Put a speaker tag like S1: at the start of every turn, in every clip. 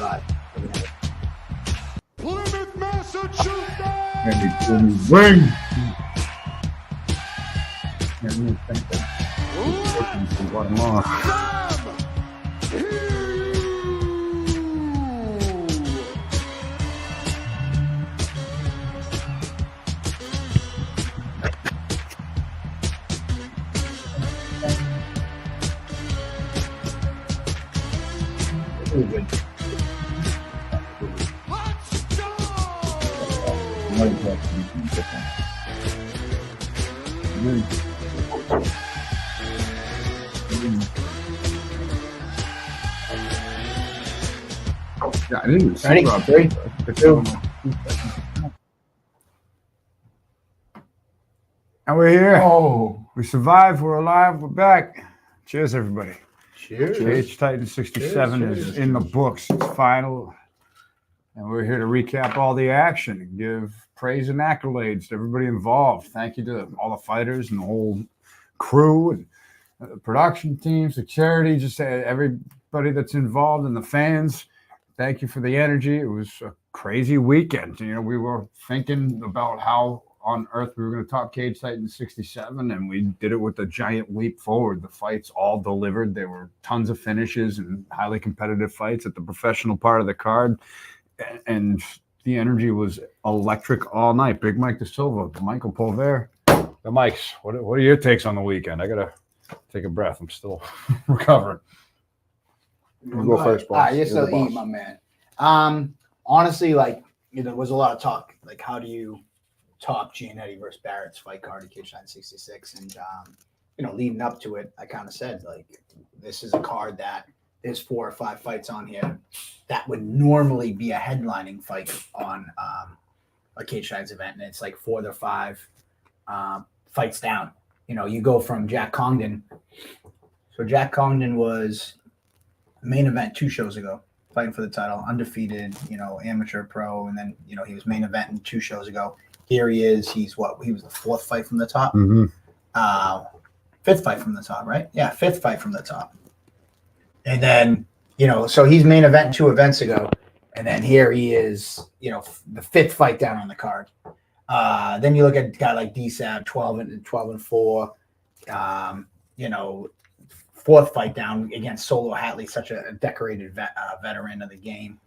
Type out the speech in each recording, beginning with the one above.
S1: God.
S2: Plymouth, Massachusetts!
S3: Ring!
S1: Ruben.
S3: Yeah, I didn't see
S1: Ready?
S3: Rob.
S1: 3, 2.
S4: And we're here.
S3: Oh,
S4: We survived. We're alive. We're back. Cheers, everybody.
S1: Cheers.
S4: Cage Titan 67
S1: Cheers,
S4: is in the books. It's final. And we're here to recap all the action and give praise and accolades to everybody involved. Thank you to all the fighters and the whole crew and the production team, security, just everybody that's involved and the fans. Thank you for the energy. It was a crazy weekend. You know, we were thinking about how on earth we were going to top Cage Titan 67, and we did it with a giant leap forward. The fights all delivered. There were tons of finishes and highly competitive fights at the professional part of the card, and the energy was electric all night. Big Mike DeSilva, Michael Pulver, the mics. What are your takes on the weekend? I got to take a breath. I'm still recovering.
S3: you go first, boss.
S1: You're still eating, my man. Honestly, like, there was a lot of talk. Like, how do you top Giuliani versus Barrett's fight card at Cage Titan 66? And, leading up to it, I kind of said, like, this is a card that there's 4 or 5 fights on here that would normally be a headlining fight on a Cage Titans event. And it's like 4 to 5 fights down. You go from Jack Congdon. So Jack Congdon was main event 2 shows ago, fighting for the title, undefeated, amateur pro. And then, he was main eventing 2 shows ago. Here he is. He was the 4th fight from the top.
S4: Mm-hmm.
S1: 5th fight from the top, right? Yeah, 5th fight from the top. And then, so he's main event 2 events ago. And then here he is, the 5th fight down on the card. Then you look at a guy like DiSabatino, 12-4. 4th fight down against Solo Hatley, such a decorated veteran of the game.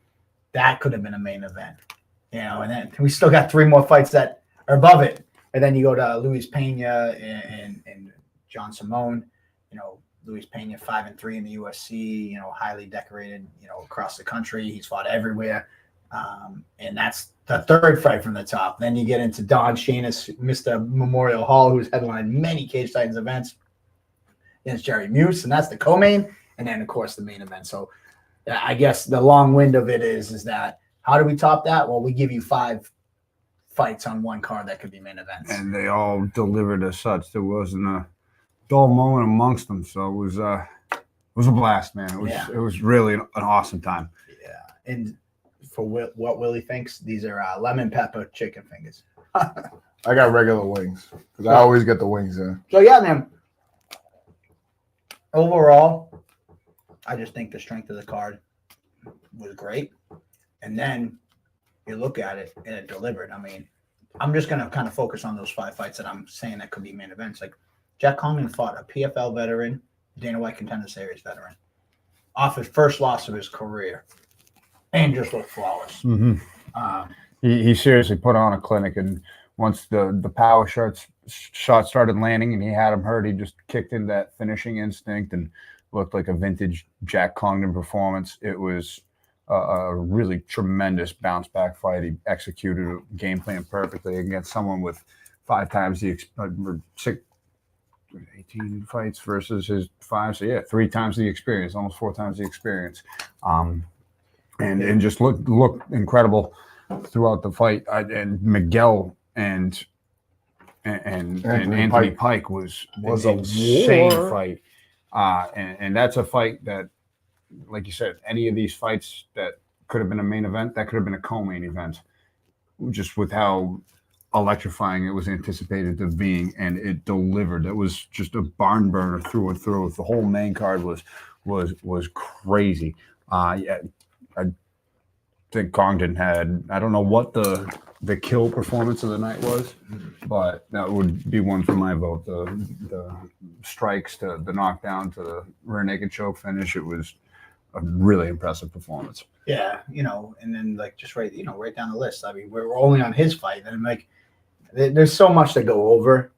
S1: That could have been a main event. And then we still got 3 more fights that are above it. And then you go to Luis Peña and John Simone. Luis Peña 5-3 in the UFC. Highly decorated. Across the country, he's fought everywhere. And that's the 3rd fight from the top. Then you get into Don Shainis, Mr. Memorial Hall, who's headlined many Cage Titans events against Jerry Muse, and that's the co-main. And then, of course, the main event. So I guess the long wind of it is that how do we top that? Well, we give you 5 fights on one card that could be main events.
S4: And they all delivered as such. There wasn't a dull moment amongst them. So it was a blast, man. It was really an awesome time.
S1: Yeah. And for what Willie thinks, these are lemon pepper chicken fingers.
S3: I got regular wings because I always get the wings in.
S1: So, yeah, man. Overall, I just think the strength of the card was great. And then you look at it and it delivered. I mean, I'm just going to kind of focus on those 5 fights that I'm saying that could be main events. Like, Jack Congdon fought a PFL veteran, Dana White Contender Series veteran, off his first loss of his career, and just looked flawless.
S4: Mm-hmm. He seriously put on a clinic, and once the power shot started landing and he had him hurt, he just kicked in that finishing instinct and looked like a vintage Jack Congdon performance. It was a really tremendous bounce back fight. He executed a game plan perfectly against someone with 5 times the 18 fights versus his 5. So yeah, 3 times the experience, almost 4 times the experience. And just looked incredible throughout the fight. And Miguel and Anthony Pike was an insane fight. And that's a fight that, like you said, any of these fights that could have been a main event, that could have been a co-main event, just with how electrifying it was anticipated to being, and it delivered. It was just a barn burner through and through. The whole main card was crazy. think Congdon had, I don't know what the kill performance of the night was, but that would be one for my vote. The strikes to the knockdown to the rear naked choke finish. It was a really impressive performance.
S1: Yeah, and then like just right down the list. I mean, we're only on his fight, and like, there's so much to go over.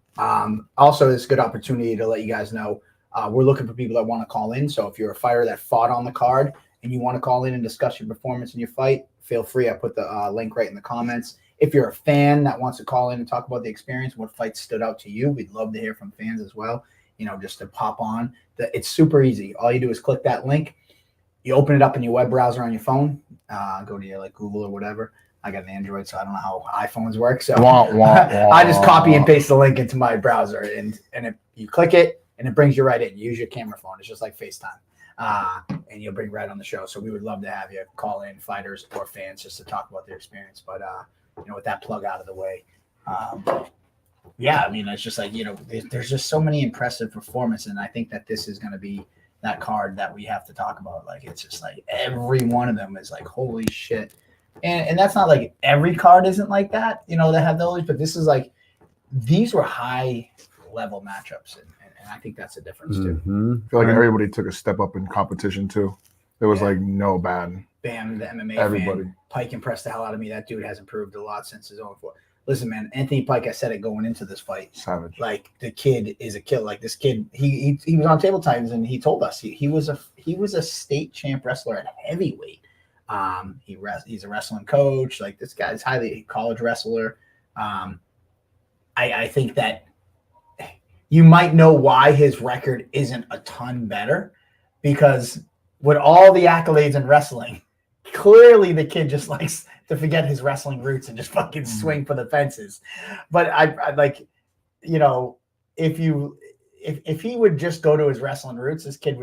S1: Also, it's a good opportunity to let you guys know we're looking for people that want to call in. So if you're a fighter that fought on the card and you want to call in and discuss your performance in your fight, feel free. I put the link right in the comments. If you're a fan that wants to call in and talk about the experience, what fights stood out to you, we'd love to hear from fans as well. Just to pop on. It's super easy. All you do is click that link. You open it up in your web browser on your phone. Go to your like Google or whatever. I got an Android, so I don't know how iPhones work. So I just copy and paste the link into my browser, and if you click it, and it brings you right in. You use your camera phone. It's just like FaceTime, and you'll bring right on the show. So we would love to have you call in, fighters or fans, just to talk about their experience. But with that plug out of the way, yeah, I mean, it's just like there's just so many impressive performances, and I think that this is going to be that card that we have to talk about. Like, it's just like every one of them is like, holy shit. And that's not like every card isn't like that, that have those, but this is like, these were high level matchups. And I think that's the difference too.
S3: I feel like everybody took a step up in competition too. There was like no bad.
S1: Bam, the MMA
S3: Everybody.
S1: fan. Pike impressed the hell out of me. That dude has improved a lot since his own fight. Listen, man, Anthony Pike, I said it going into this fight.
S3: Savage.
S1: Like, the kid is a killer. Like, this kid, he was on Table Times, and he told us he was a state champ wrestler at heavyweight. He's a wrestling coach. Like, this guy's highly college wrestler. I think that you might know why his record isn't a ton better, because with all the accolades in wrestling, clearly the kid just likes to forget his wrestling roots and just fucking swing for the fences. But I like, if he would just go to his wrestling roots, this kid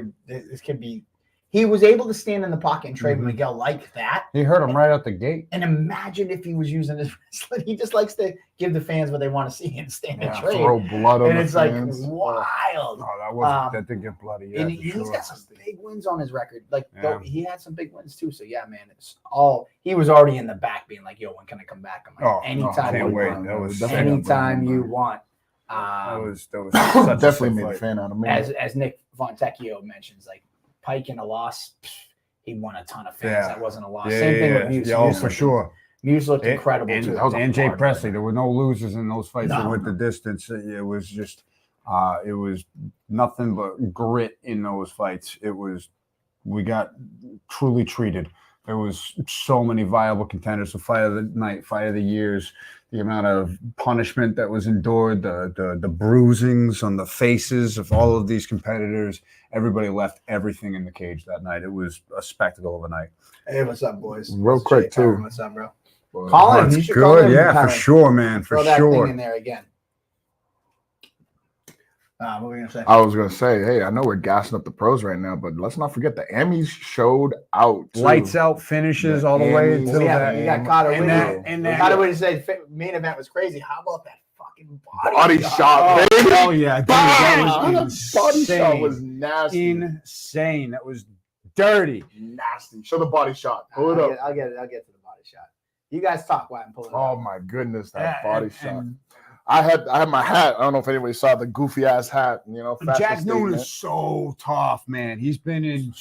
S1: be. He was able to stand in the pocket and trade Miguel like that.
S4: He hurt him right out the gate.
S1: And imagine if he was using his wrestling. He just likes to give the fans what they want to see and stand and trade.
S3: Throw blood on
S1: and
S3: the
S1: it's
S3: fans.
S1: Like wild.
S4: Oh, that did get bloody. Yeah,
S1: and he's got some big wins on his record. Like, he had some big wins too. So yeah, man, he was already in the back being like, yo, when can I come back? I'm like, anytime you want. Anytime you want.
S4: That was
S3: definitely made a fan out of me.
S1: As Nick Fontecchio mentions, like, Pike in a loss, he won a ton of fans.
S4: Yeah.
S1: That wasn't a loss. Same thing with Muse.
S4: Muse for sure.
S1: Muse looked incredible too.
S4: And Jay Presley. There were no losers in those fights that went the distance. It was just, it was nothing but grit in those fights. We got truly treated. There was so many viable contenders for fight of the night, fight of the years. The amount of punishment that was endured, the bruisings on the faces of all of these competitors. Everybody left everything in the cage that night. It was a spectacle of a night.
S1: Hey, what's up, boys?
S3: Real quick, too.
S1: What's up, bro?
S3: Well,
S1: Colin, you should call
S4: good.
S1: him.
S4: Yeah, for sure, man. For
S1: Throw that
S4: sure.
S1: thing in there again. What were you gonna say?
S3: I was gonna say, hey, I know we're gassing up the pros right now, but let's not forget the Emmys showed out. Too.
S4: Lights out finishes all the way until that.
S1: We got Carter Witty.
S4: And
S1: Carter Witty said main event was crazy. How about that fucking
S3: body shot, baby?
S4: Oh yeah, dude, that was
S3: body
S4: insane.
S3: shot was nasty.
S4: Insane. That was dirty.
S3: Nasty. Show the body shot. Pull it up.
S1: I'll get to the body shot. You guys talk while I'm pulling it
S3: Oh
S1: up.
S3: my goodness, that body shot. I had my hat. I don't know if anybody saw the goofy ass hat.
S4: Jack Noon is so tough, man. He's been in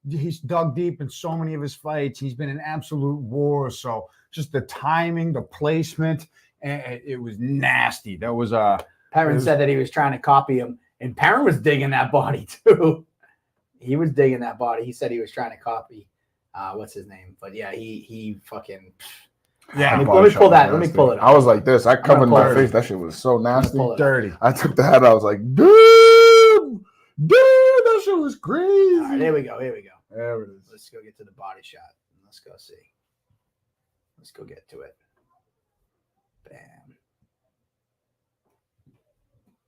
S4: he's dug deep in so many of his fights. He's been in absolute war. So just the timing, the placement, it was nasty. That was
S1: Perrin said that he was trying to copy him, and Perrin was digging that body too. He was digging that body. He said he was trying to copy. What's his name? But yeah, he fucking.
S4: Yeah,
S1: let me pull that. Let me pull it up.
S3: I was like this. I covered my face. That shit was so nasty.
S4: Dirty.
S3: I took the hat. I was like, dude, that shit was crazy.
S1: All right, here we go. There it is. Let's go get to the body shot. Let's go see. Let's go get to it. Bam.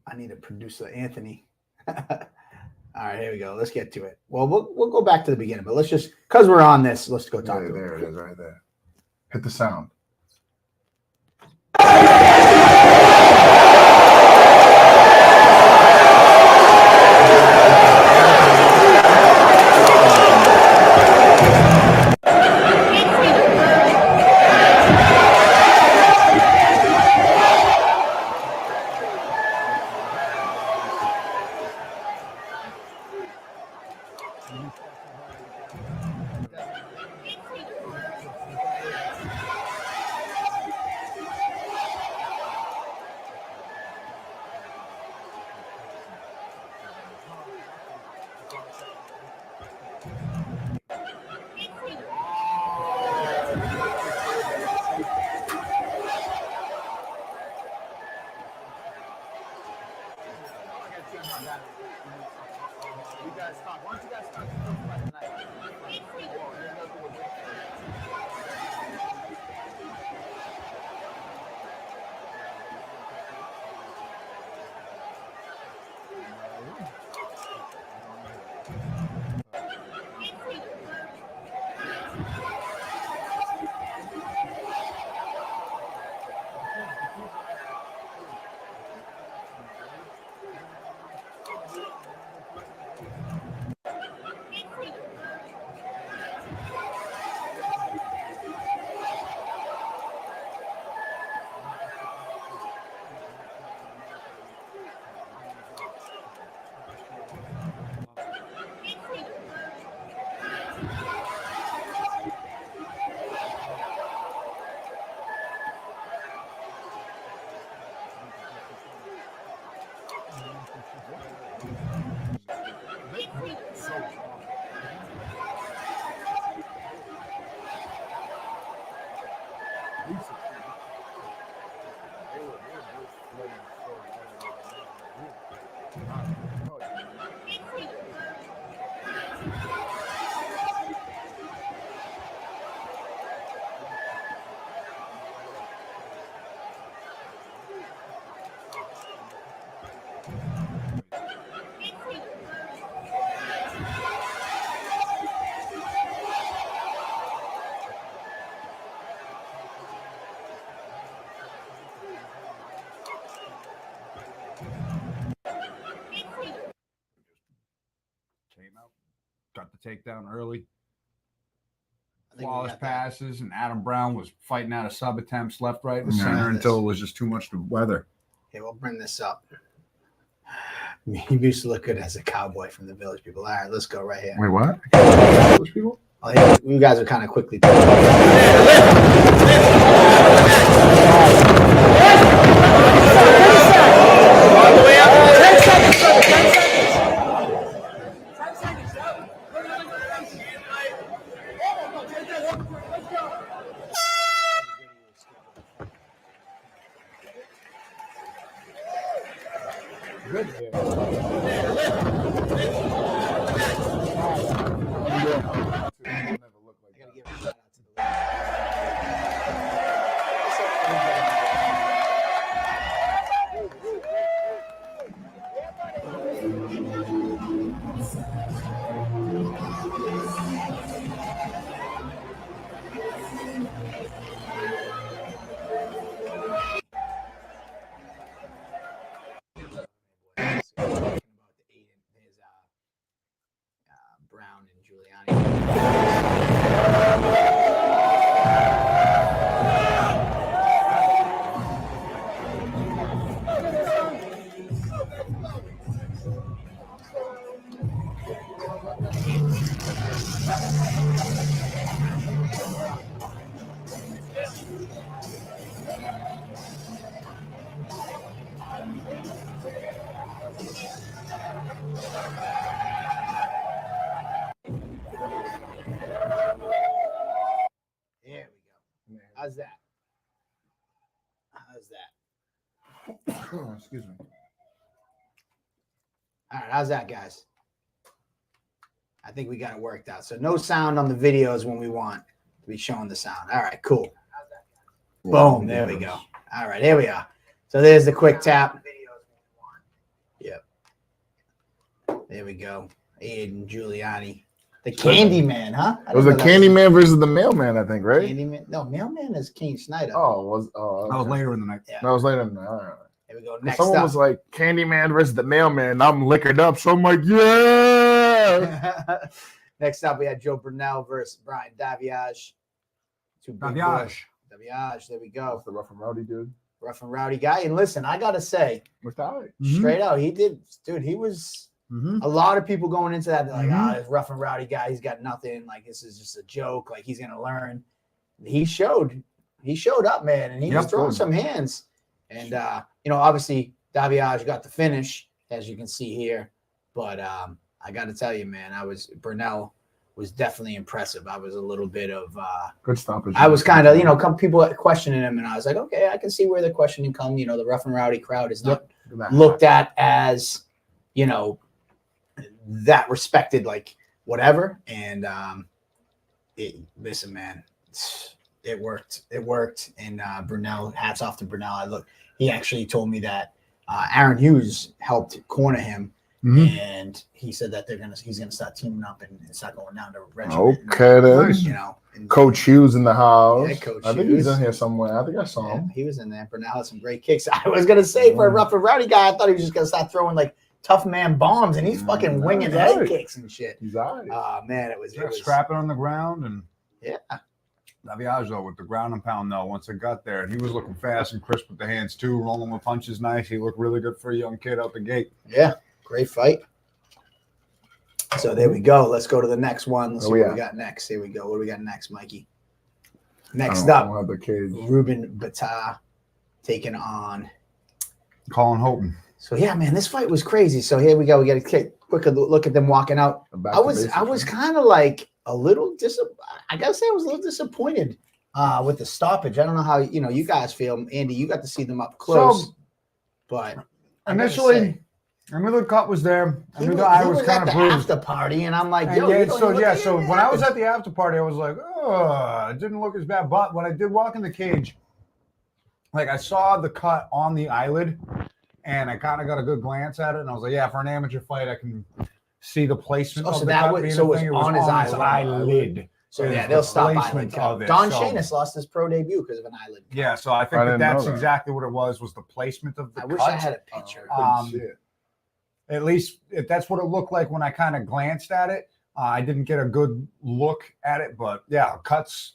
S1: I need a producer, Anthony. All right, here we go. Let's get to it. Well, we'll go back to the beginning, but let's just, because we're on this, let's go talk to it.
S3: There it is, right there. Hit the sound.
S4: Came out, got the takedown early.
S1: I think we
S4: Flawless
S1: got that.
S4: passes, and Adam Brown was fighting out of sub attempts left, right, and
S3: Yeah.
S4: center until it was just too much to weather.
S1: Okay, we'll bring this up. He used to look good as a cowboy from the Village People. All right, let's go right here.
S3: Wait, what? Those people?
S1: Oh, yeah, you guys are kind of quickly. Brown and Giuliani. There we go. How's that? How's that?
S3: Oh, excuse me.
S1: All right, how's that, guys? I think we got it worked out. So no sound on the videos when we want to be showing the sound. All right, cool. Boom, there we go. All right, here we are. So there's the quick tap. Yep. There we go. Aiden, Giuliani. The Candyman, huh?
S3: It was the Candyman versus the Mailman, I think, right?
S1: Candyman. No, Mailman is Kane Schneider.
S3: Oh, okay.
S4: That was later in the night.
S1: Yeah.
S3: That was later in the night. All right.
S1: Here we go. Next
S3: Someone
S1: up.
S3: was like Candyman versus the Mailman. I'm liquored up, so I'm like, yeah.
S1: Next up, we had Joe Brunelle versus Brian Daviage. Two big boys. Daviage. There we go.
S3: That's the rough and rowdy dude.
S1: Rough and rowdy guy. And listen, I gotta say,
S3: With that.
S1: straight out, he did, dude. He was A lot of people going into that, they're like, this rough and rowdy guy, he's got nothing. Like, this is just a joke. Like, he's going to learn. He showed up, man, and he was throwing some hands. And, obviously, Daviage got the finish, as you can see here. But I got to tell you, man, Brunelle was definitely impressive. I was a little bit of
S3: good stoppage.
S1: I was kind of, some people questioning him, and I was like, okay, I can see where the questioning come. The rough and rowdy crowd is not looked at as, that respected, like whatever. And listen, man, it worked. And Brunelle, hats off to Brunelle. He actually told me that Aaron Hughes helped corner him. And he said that he's gonna start teaming up and start going down to regiment.
S3: Okay, then. And Coach Hughes in the house.
S1: Yeah, Coach
S3: I think
S1: Hughes.
S3: he's in here somewhere. I think I saw him.
S1: He was in there. Brunelle had some great kicks. I was gonna say for a rough and rowdy guy, I thought he was just gonna start throwing like tough man bombs, and he's fucking winging head kicks and shit.
S3: He's all right.
S1: Oh man, it was
S4: scrapping on the ground and
S1: Daviage
S4: though with the ground and pound though once it got there, and he was looking fast and crisp with the hands too, rolling with punches nice. He looked really good for a young kid out the gate.
S1: Yeah, great fight. So there we go. Let's go to the next one. Let's see what we got next. Here we go. What do we got next, Mikey? Next up, Ruben Batar taking on
S4: Colin Holton.
S1: So yeah, man, this fight was crazy. So here we go. We got a quick look at them walking out. I was kind of like a little I gotta say I was a little disappointed with the stoppage. I don't know how you guys feel, Andy. You got to see them up close, but
S4: initially. I knew the cut was there. I knew the eye was kind of bruised.
S1: After party, and I'm like,
S4: so when I was at the after party, I was like, oh, it didn't look as bad. But when I did walk in the cage, like I saw the cut on the eyelid, and I kind of got a good glance at it, and I was like, yeah, for an amateur fight, I can see the placement of the cut.
S1: It was on his eyelid. So yeah, they'll stop eyelid cut. Shainis lost his pro debut because of an eyelid cut.
S4: Yeah, so I think that's exactly what it was the placement of the cut.
S1: I wish I had a picture.
S4: At least that's what it looked like when I kind of glanced at it. I didn't get a good look at it, but yeah, cuts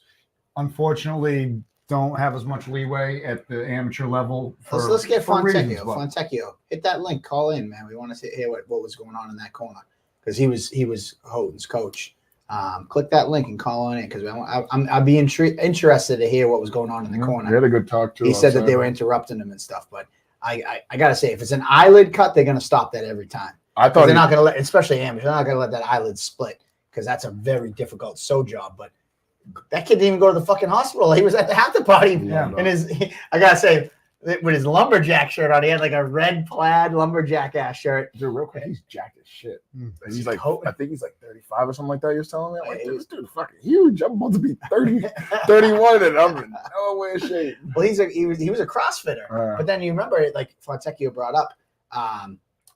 S4: unfortunately don't have as much leeway at the amateur level.
S1: Let's get Fontecchio. Hit that link. Call in, man. We want to hear what was going on in that corner because he was Holton's coach. Click that link and call on in because I'd be interested to hear what was going on in the corner.
S3: We had a good talk too.
S1: He said that they were interrupting him and stuff, but. I gotta say, if it's an eyelid cut, they're gonna stop that every time. I thought they're not gonna let, especially amateurs, they're not gonna let that eyelid split because that's a very difficult sew job. But that kid didn't even go to the fucking hospital. He was at the after party, and I gotta say, with his lumberjack shirt on, he had like a red plaid lumberjack ass shirt.
S3: Dude, real quick, he's jacked as shit. And he's like, I think he's like 35 or something like that. You're telling me, I'm like, this dude fucking huge. I'm about to be 30, 31, and I'm in no way of shape.
S1: Well, he was a CrossFitter, but then you remember, like Fontecchio brought up,
S3: I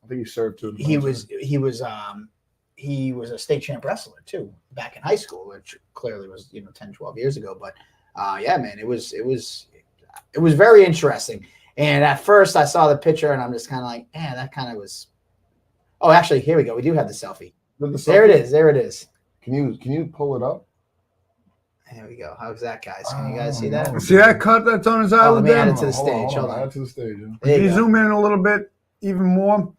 S3: think he served too.
S1: He was a state champ wrestler too back in high school, which clearly was 10, 12 years ago. But yeah, man, it was very interesting. And at first I saw the picture and I'm just kind of like, man, that kind of was. Oh, actually, here we go. We do have the selfie. There it is. There it is.
S3: Can you pull it up?
S1: There we go. How's that, guys? Can you guys see that?
S4: See that cut that's on his eyelid?
S1: Let me add it to the stage. Hold on.
S3: Add it to the stage.
S4: If you zoom in a little bit, even more,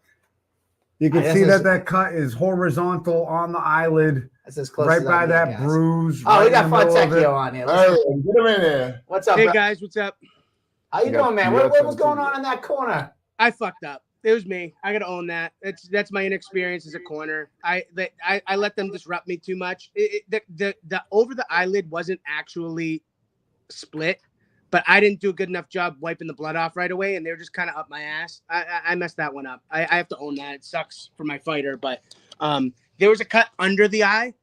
S4: you can see that cut is horizontal on the eyelid.
S1: That's as close
S4: right by that bruise.
S1: Oh, we got Fontecchio on here.
S3: Hey, get him in there.
S1: What's up,
S5: Hey, guys. What's up?
S1: How you doing, man? What was going on in that corner?
S5: I fucked up. It was me. I gotta own that. That's my inexperience as a corner. I let them disrupt me too much. The over the eyelid wasn't actually split, but I didn't do a good enough job wiping the blood off right away, and they were just kind of up my ass. I messed that one up. I have to own that. It sucks for my fighter, but there was a cut under the eye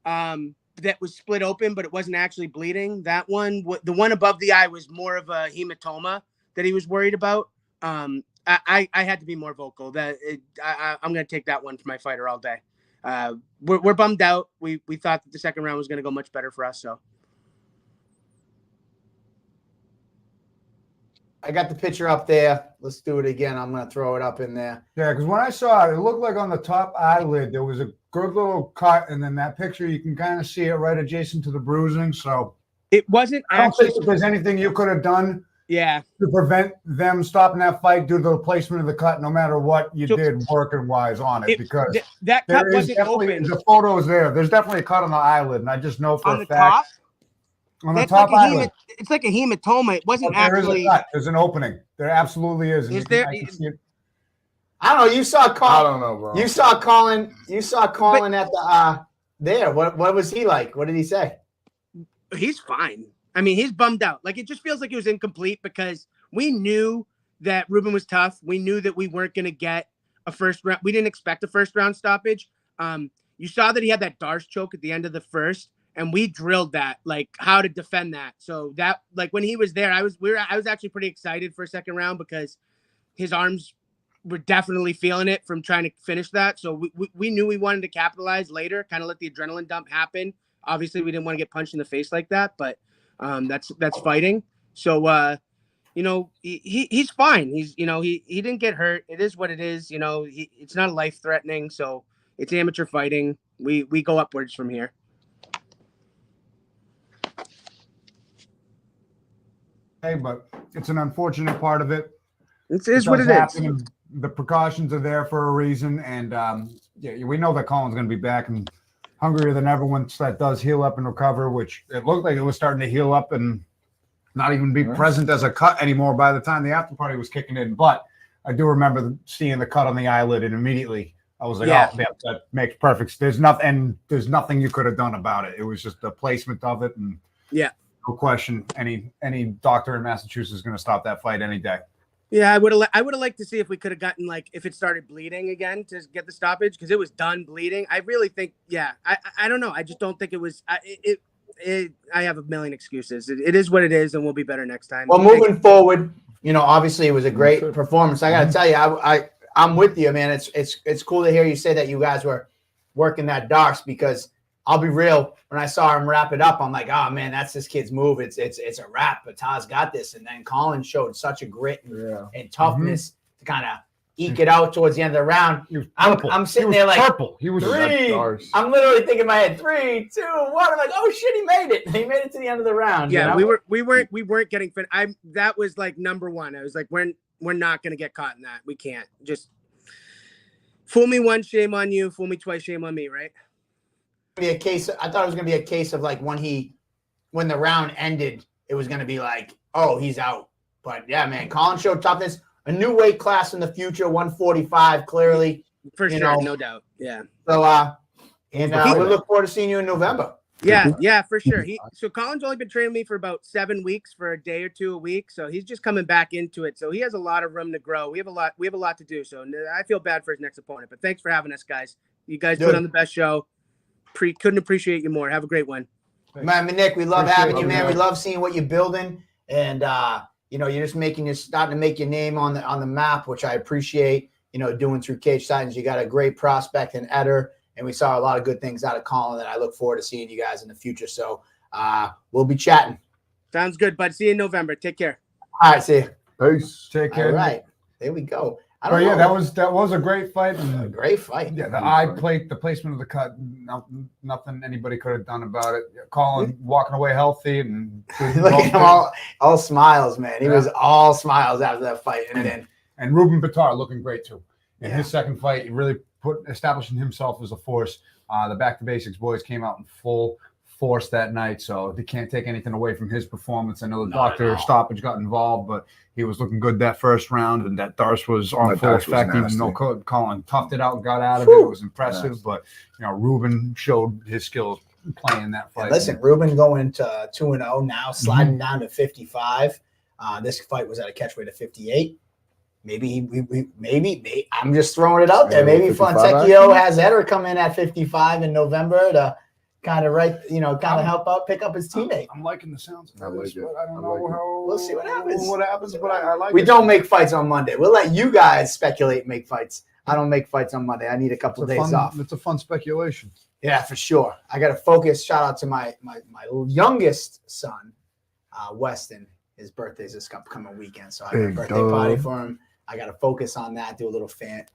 S5: that was split open, but it wasn't actually bleeding. That one, the one above the eye, was more of a hematoma that he was worried about. I had to be more vocal. I'm going to take that one for my fighter all day. We're bummed out. We thought that the second round was going to go much better for us. So
S1: I got the picture up there. Let's do it again. I'm going to throw it up in there.
S4: Yeah, because when I saw it, it looked like on the top eyelid there was a good little cut, and then that picture you can kind of see it right adjacent to the bruising. So
S5: it wasn't
S4: I don't
S5: actually.
S4: think there's anything you could have done
S5: Yeah.
S4: to prevent them stopping that fight due to the placement of the cut, no matter what you did working wise on it, because
S5: that cut wasn't
S4: definitely
S5: open.
S4: the photos there. There's definitely a cut on the eyelid, and I just know for
S5: On
S4: a
S5: the
S4: fact
S5: top.
S4: on the
S5: That's
S4: top
S5: like
S4: eyelid.
S5: it's like a hematoma. It wasn't
S4: There
S5: actually.
S4: is a cut. There's an opening. There absolutely is.
S5: Is there?
S4: I can see it.
S1: I don't know. You saw
S3: I
S1: Colin.
S3: don't know, bro.
S1: You saw Colin. You saw Colin at the there. What was he like? What did he say?
S5: He's fine. I mean, he's bummed out. Like, it just feels like it was incomplete because we knew that Ruben was tough. We knew that we weren't going to get a first round. We didn't expect a first round stoppage. You saw that he had that Darce choke at the end of the first, and we drilled that, like how to defend that. So that, like when he was there, I was actually pretty excited for a second round because his arms were definitely feeling it from trying to finish that. So we knew we wanted to capitalize later, kind of let the adrenaline dump happen. Obviously, we didn't want to get punched in the face like that, but that's fighting. So, he's fine. He's, he didn't get hurt. It is what it is. It's not life threatening. So it's amateur fighting. We go upwards from here.
S4: Hey, but it's an unfortunate part of it.
S5: It is what it is.
S4: The precautions are there for a reason, and we know that Colin's going to be back and hungrier than ever once that does heal up and recover, which it looked like it was starting to heal up and not even be present as a cut anymore by the time the after party was kicking in. But I do remember seeing the cut on the eyelid, and immediately I was like,
S5: Yeah.
S4: oh, yeah, that makes perfect. There's nothing you could have done about it. It was just the placement of it, and
S5: Yeah.
S4: no question, any doctor in Massachusetts is going to stop that fight any day.
S5: Yeah, I would have liked to see if we could have gotten, like, if it started bleeding again to get the stoppage, because it was done bleeding. I really think, I don't know. I just don't think it was. I have a million excuses. It is what it is, and we'll be better next time.
S1: Well, moving forward, obviously it was a great performance. I got to tell you, I'm with you, man. It's cool to hear you say that you guys were working that Darce, because I'll be real. When I saw him wrap it up, I'm like, oh man, that's this kid's move. It's a wrap. Batar's got this. And then Colin showed such a grit and toughness to kind of eke it out towards the end of the round. I'm sitting there like
S4: purple. He was
S1: three. I'm literally thinking in my head, 3, 2, 1. I'm like, oh shit, he made it. He made it to the end of the round.
S5: Yeah, we weren't getting fit. That was like number one. I was like, we're not gonna get caught in that. We can't. Just fool me once, shame on you. Fool me twice, shame on me. Right?
S1: Be a case. I thought it was gonna be a case of like when the round ended, it was gonna be like, oh, he's out. But yeah, man, Colin showed toughness. A new weight class in the future, 145, clearly.
S5: For sure, no doubt. Yeah.
S1: So we look forward to seeing you in November.
S5: Yeah, for sure. So Colin's only been training me for about 7 weeks, for a day or two a week. So he's just coming back into it. So he has a lot of room to grow. We have a lot to do. So I feel bad for his next opponent. But thanks for having us, guys. You guys put on the best show. Couldn't appreciate you more. Have a great one.
S1: Man, Nick, we love having you, man. We love seeing what you're building, and you're just starting to make your name on the map, which I appreciate. Doing through Cage Titans, you got a great prospect in Eder, and we saw a lot of good things out of Colin, and I look forward to seeing you guys in the future. So we'll be chatting.
S5: Sounds good, bud. See you in November. Take care.
S1: All right, see you.
S3: Peace.
S4: Take care.
S1: All right, there we go.
S4: That was a great fight.
S1: A great fight.
S4: Yeah, the placement of the cut, nothing anybody could have done about it. Colin walking away healthy and
S1: look at him all smiles, man. He was all smiles after that fight,
S4: and Ruben Batar looking great too. In his second fight, he really establishing himself as a force. The Back to Basics boys came out in full force that night, so they can't take anything away from his performance. I know the doctor stoppage got involved, but he was looking good that first round, and that Darce was on full effect. Even though Colin toughed it out and got out of it, it was impressive. But Ruben showed his skills playing that fight.
S1: Listen, Ruben going to 2-0 now, sliding down to 55. This fight was at a catch weight of 58. Maybe I'm just throwing it out there. Maybe Fontecchio has Eder come in at 55 in November to kind of help out, pick up his teammate.
S4: I'm liking the sounds of this,
S3: it.
S4: but I don't know how.
S1: We'll see what happens.
S4: But I like it.
S1: We don't make fights on Monday. We'll let you guys speculate and make fights. I don't make fights on Monday. I need a couple of days off.
S4: It's a fun speculation.
S1: Yeah, for sure. I got to focus. Shout out to my youngest son, Weston. His birthday's this upcoming weekend, so I got a birthday party for him. I got to focus on that. Do a little fan.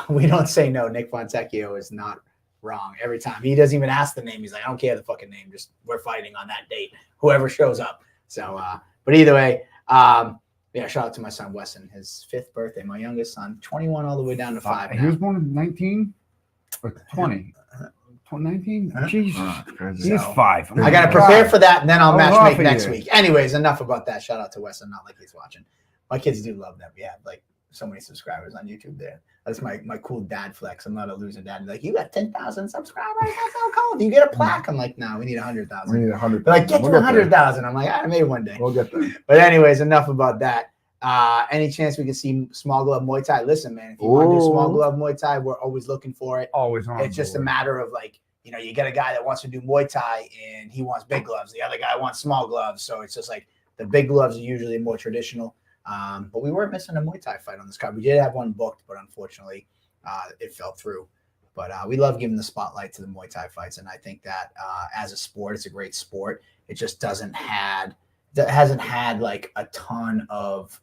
S1: We don't say no. Nick Fontecchio is not wrong every time. He doesn't even ask the name. He's like, I don't care the fucking name. Just we're fighting on that date. Whoever shows up. So, but either way, Yeah, shout out to my son Wesson, his 5th birthday. My youngest son, 21 all the way down to 5
S4: He
S1: now.
S4: was born in 19 or 20. 19? Jeez.
S3: Oh, that's crazy.
S4: He's
S1: So,
S4: 5.
S1: I got to prepare for that, and then I'll
S4: I was
S1: match
S4: off
S1: make
S4: a
S1: next
S4: year.
S1: week. Anyways, enough about that. Shout out to Wesson, not like he's watching. My kids do love that. We have like so many subscribers on YouTube there. That's my cool dad flex. I'm not a loser dad. Like, you got 10,000 subscribers. That's so cool. Do you get a plaque? I'm like, no, we need 100,000.
S3: We need 100.
S1: They're like, get to
S3: We'll get there.
S1: 100,000. I'm like, I made it one day.
S3: We'll get there.
S1: But anyways, enough about that. Any chance we can see small glove Muay Thai? Listen, man, if you want to do small glove Muay Thai, we're always looking for it.
S4: Always on.
S1: It's just a matter of like, you know, you get a guy that wants to do Muay Thai and he wants big gloves. The other guy wants small gloves. So it's just like the big gloves are usually more traditional. But we were missing a Muay Thai fight on this card. We did have one booked, but unfortunately it fell through. But we love giving the spotlight to the Muay Thai fights. And I think that as a sport, it's a great sport. It just hasn't had like a ton of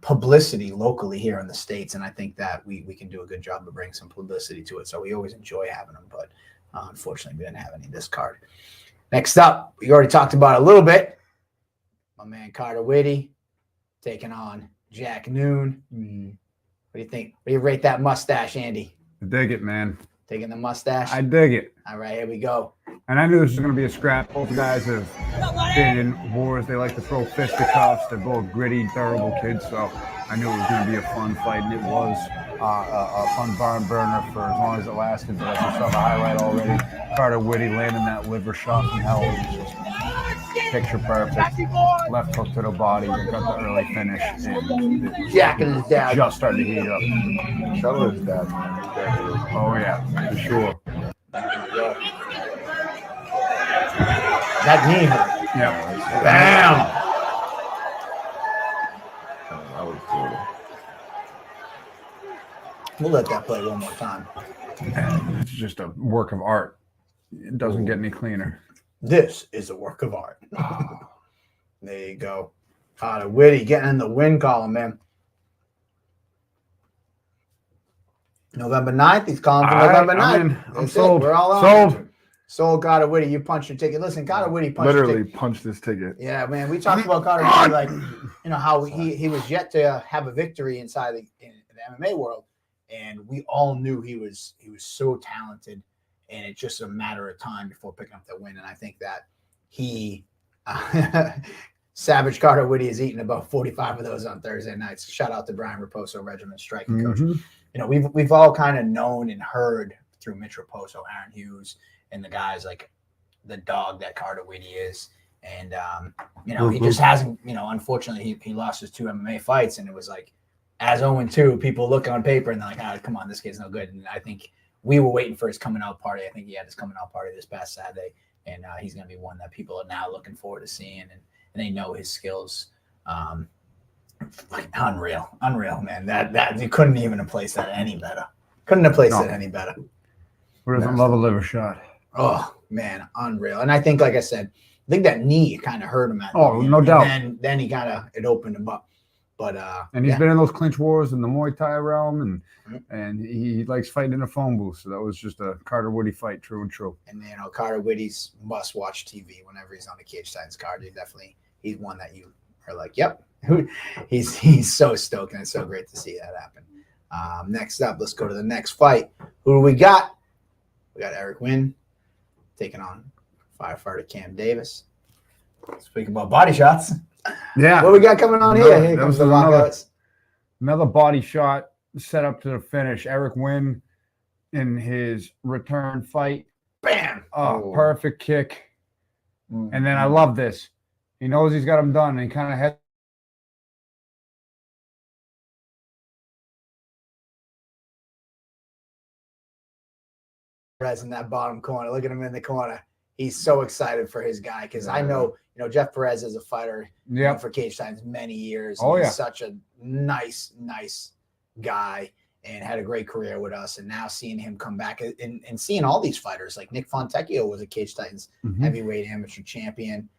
S1: publicity locally here in the States. And I think that we can do a good job of bringing some publicity to it. So we always enjoy having them. But unfortunately, we didn't have any this card. Next up, we already talked about it a little bit. My man Carter Witty taking on Jack Noon. What do you think? What do you rate that mustache, Andy?
S4: I dig it, man.
S1: Taking the mustache?
S4: I dig it.
S1: All right, here we go.
S4: And I knew this was going to be a scrap. Both guys have been in wars. They like to throw fisticuffs. They're both gritty, durable kids. So I knew it was going to be a fun fight, and it was a fun barn burner for as long as it lasted. But as you saw the highlight already, Carter Witty landing that liver shot from hell was just picture perfect. Left hook to the body. They got the early finish. And it was
S1: Jack and his dad.
S4: just starting to heat up.
S3: Shout out to his dad, man. His dad really-
S4: Oh, yeah, for sure.
S1: That knee hurt.
S4: Yeah.
S1: Bam!
S3: That was brutal.
S1: We'll let that play one more time.
S4: It's just a work of art. It doesn't get any cleaner.
S1: This is a work of art. There you go. Carter Witty getting in the win column, man. November 9th. He's calling for
S4: All right,
S1: November 9th.
S4: I'm in. I'm
S1: That's it.
S4: sold.
S1: We're all on.
S4: Sold.
S1: Sold Carter Witty. You punched your ticket. Listen, Carter Witty punched your
S3: Literally
S1: ticket.
S3: punched this ticket.
S1: Yeah, man. We talked about Carter Witty, like, you know, how he was yet to have a victory inside in the MMA world. And we all knew he was so talented. And it's just a matter of time before picking up the win. And I think that he Savage Carter Witty is eating about 45 of those on Thursday nights. Shout out to Brian Raposo, Regiment striking coach.
S4: Mhm.
S1: You know, we've all kind of known and heard through Mitch Raposo, Aaron Hughes, and the guys like the dog that Carter Witty is. And you know, he just hasn't, you know, unfortunately he lost his 2 MMA fights, and it was like as 0-2, people look on paper and they're like, come on, this kid's no good. And I think we were waiting for his coming out party. I think he had his coming out party this past Saturday, and he's going to be one that people are now looking forward to seeing, and they know his skills. Like unreal, man. That you couldn't even have placed that any better. Couldn't have placed it any better.
S4: Who doesn't love a liver shot?
S1: Oh man, unreal. And I think, like I said, I think that knee kind of hurt him.
S4: No doubt.
S1: And then he it opened him up. But
S4: And he's been in those clinch wars in the Muay Thai realm, and he likes fighting in a phone booth. So that was just a Carter Witty fight, true and true.
S1: And you know, Carter Witty's must-watch TV whenever he's on the Cage Titans card. He's one that you are like, yep. He's so stoked, and it's so great to see that happen. Next up, let's go to the next fight. Who do we got? We got Eric Wynn taking on firefighter Cam Davis. Speaking about body shots,
S4: Yeah.
S1: what we got coming on here? Here
S4: that
S1: comes
S4: was
S1: the lockouts.
S4: Another body shot set up to the finish. Eric Wynn in his return fight.
S1: Bam!
S4: Perfect kick. And then I love this. He knows he's got him done, and he kind of had.
S1: Perez in that bottom corner. Look at him in the corner. He's so excited for his guy because I know, you know, Jeff Perez is a fighter for Cage Titans many years. He's such a nice guy and had a great career with us. And now seeing him come back and seeing all these fighters, like Nick Fontecchio was a Cage Titans heavyweight amateur champion.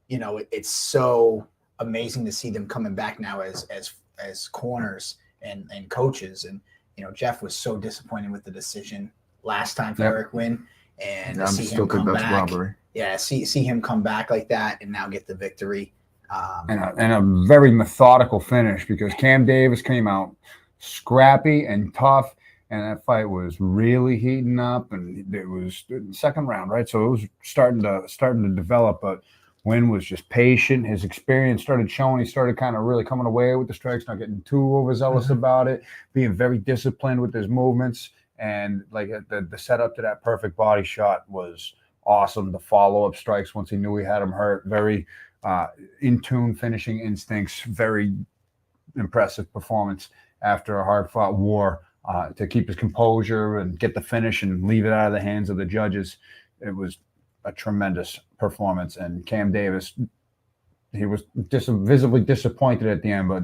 S1: You know, it's so amazing to see them coming back now as corners and coaches. And, you know, Jeff was so disappointed with the decision last time for Eric Wynn. And
S3: I
S1: see
S3: still
S1: him
S3: think
S1: come
S3: that's
S1: back.
S3: robbery.
S1: Yeah, see him come back like that and now get the victory.
S4: And a very methodical finish because Cam Davis came out scrappy and tough, and that fight was really heating up, and it was the second round, right? So it was starting to develop, but Wynn was just patient. His experience started showing. He started kind of really coming away with the strikes, not getting too overzealous about it, being very disciplined with his movements, and like the setup to that perfect body shot was awesome. The follow-up strikes once he knew he had him hurt, very in tune finishing instincts, very impressive performance after a hard-fought war to keep his composure and get the finish and leave it out of the hands of the judges. It was a tremendous performance, and Cam Davis, he was visibly disappointed at the end, but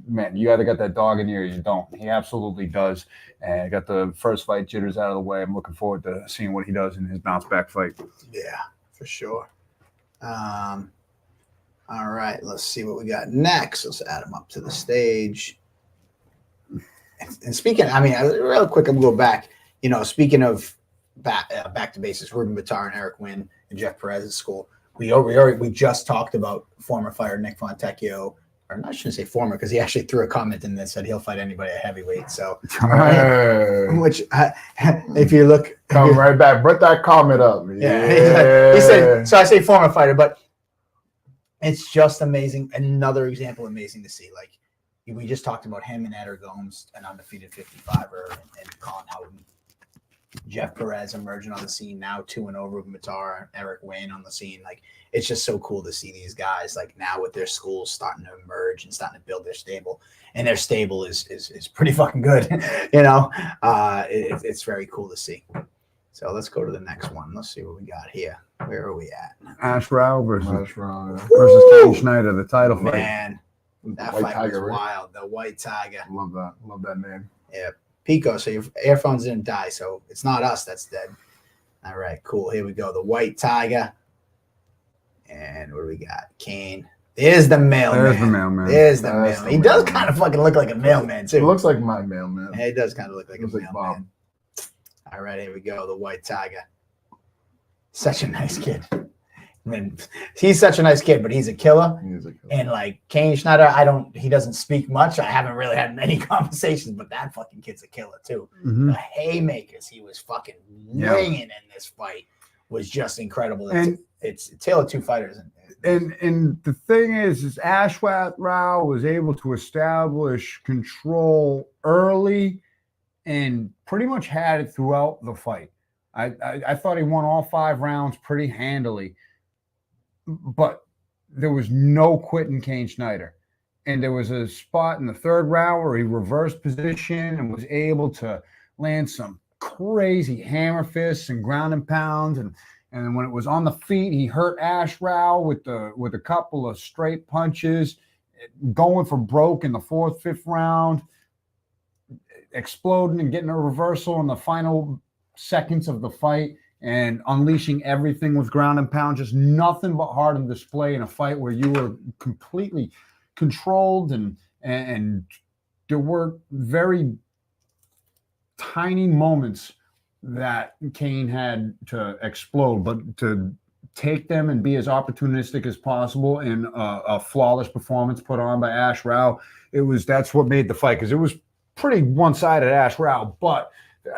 S4: man, you either got that dog in you or you don't. He absolutely does, and got the first fight jitters out of the way. I'm looking forward to seeing what he does in his bounce back fight.
S1: Yeah, for sure. All right, let's see what we got next. Let's add him up to the stage. And speaking, I mean, real quick, I'm going to go back. You know, speaking of back to basics, Ruben Batar and Eric Wynn and Jeff Perez's school. We just talked about former fighter Nick Fontecchio, or I shouldn't say former because he actually threw a comment in that said he'll fight anybody at heavyweight. So, which if you look,
S3: coming right back, put that comment up.
S1: Yeah, he said. So I say former fighter, but it's just amazing. Another example, amazing to see. Like we just talked about him and Eder Gomes, an undefeated 55er, and Colin Holton. Jeff Perez emerging on the scene now, 2-0. Ruben Batar, Eric Wynn on the scene. Like it's just so cool to see these guys like now with their schools starting to emerge and starting to build their stable, and their stable is pretty fucking good. You know, it's very cool to see. So let's go to the next one. Let's see what we got here. Where are we at?
S4: Ash Rao versus
S3: Versus
S4: Kane Schneider, the title fight.
S1: Man, that
S3: White
S1: fight
S3: Tiger,
S1: was
S3: right?
S1: wild. The White Tiger.
S3: Love that name.
S1: Yeah. Pico, so your earphones didn't die, so it's not us that's dead. All right, cool. Here we go. The White Tiger. And what do we got? Kane. There's the mailman.
S4: There's the mailman.
S1: There's the mailman. He does kind of fucking look like a mailman, too.
S3: It looks like my mailman.
S1: Yeah, he does kind of look like a
S3: Looks like
S1: mailman. All right, here we go. The White Tiger. Such a nice kid. I mean, he's such a nice kid, but he's a killer.
S3: He's a killer.
S1: And like Kane Schneider, he doesn't speak much. I haven't really had many conversations, but that fucking kid's a killer too.
S4: Mm-hmm.
S1: The haymakers he was fucking winging in this fight was just incredible. It's a tale of two fighters.
S4: And the thing is Ashwat Rao was able to establish control early and pretty much had it throughout the fight. I thought he won all 5 rounds pretty handily. But there was no quitting Kane Schneider. And there was a spot in the 3rd round where he reversed position and was able to land some crazy hammer fists and ground and pounds. And when it was on the feet, he hurt Ash Rao with a couple of straight punches, going for broke in the 4th, 5th round, exploding and getting a reversal in the final seconds of the fight. And unleashing everything with ground and pound, just nothing but heart on display in a fight where you were completely controlled and there were very tiny moments that Kane had to explode, but to take them and be as opportunistic as possible in a flawless performance put on by Ash Rao, that's what made the fight, because it was pretty one-sided Ash Rao, but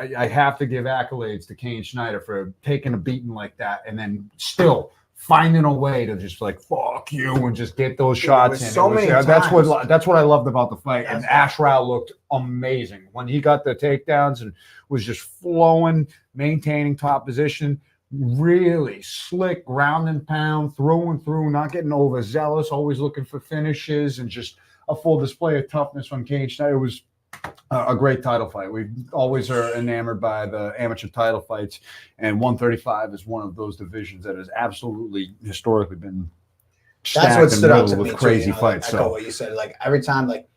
S4: I have to give accolades to Kane Schneider for taking a beating like that and then still finding a way to just like fuck you and just get those shots in.
S1: So many times.
S4: That's what I loved about the fight. And Ash Rao looked amazing when he got the takedowns and was just flowing, maintaining top position. Really slick, ground and pound, through and through, not getting overzealous, always looking for finishes, and just a full display of toughness from Kane Schneider. It was a great title fight. We always are enamored by the amateur title fights, and 135 is one of those divisions that has absolutely historically been stacked.
S1: That's what stood out to me
S4: with crazy
S1: too,
S4: fights.
S1: Like, what you said, like every time, like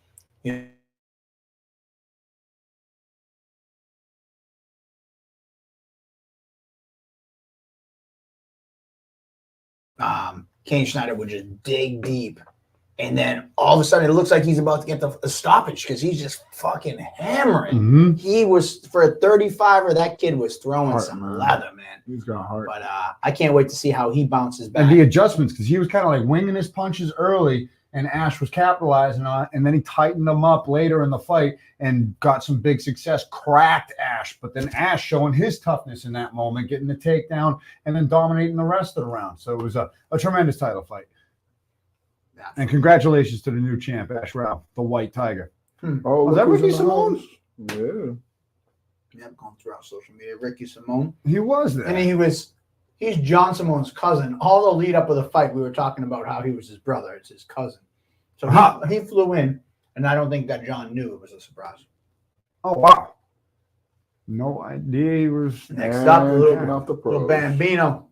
S1: Kane Schneider would just dig deep And then all of a sudden, it looks like he's about to get the stoppage because he's just fucking hammering.
S4: Mm-hmm.
S1: He was, for a 35er, that kid was throwing
S3: Heart,
S1: some
S3: man.
S1: leather, man.
S3: He's got heart.
S1: But I can't wait to see how he bounces back.
S4: And the adjustments, because he was kind of like winging his punches early, and Ash was capitalizing on it, and then he tightened them up later in the fight and got some big success, cracked Ash. But then Ash showing his toughness in that moment, getting the takedown, and then dominating the rest of the round. So it was a tremendous title fight. And congratulations to the new champ, Ash Rao, the White Tiger.
S3: Oh,
S4: Was that
S3: look who's
S4: Ricky
S3: in the
S4: Simone?
S3: house. Yeah.
S1: Yeah, I'm going throughout social media. Ricky Simone.
S4: He was there.
S1: And he's John Simone's cousin. All the lead up of the fight, we were talking about how he was his brother. It's his cousin. So he flew in, and I don't think that John knew it was a surprise.
S4: Oh, wow. No idea he was.
S1: Next up, a
S3: kicking off the
S1: little
S3: pros.
S1: Bambino.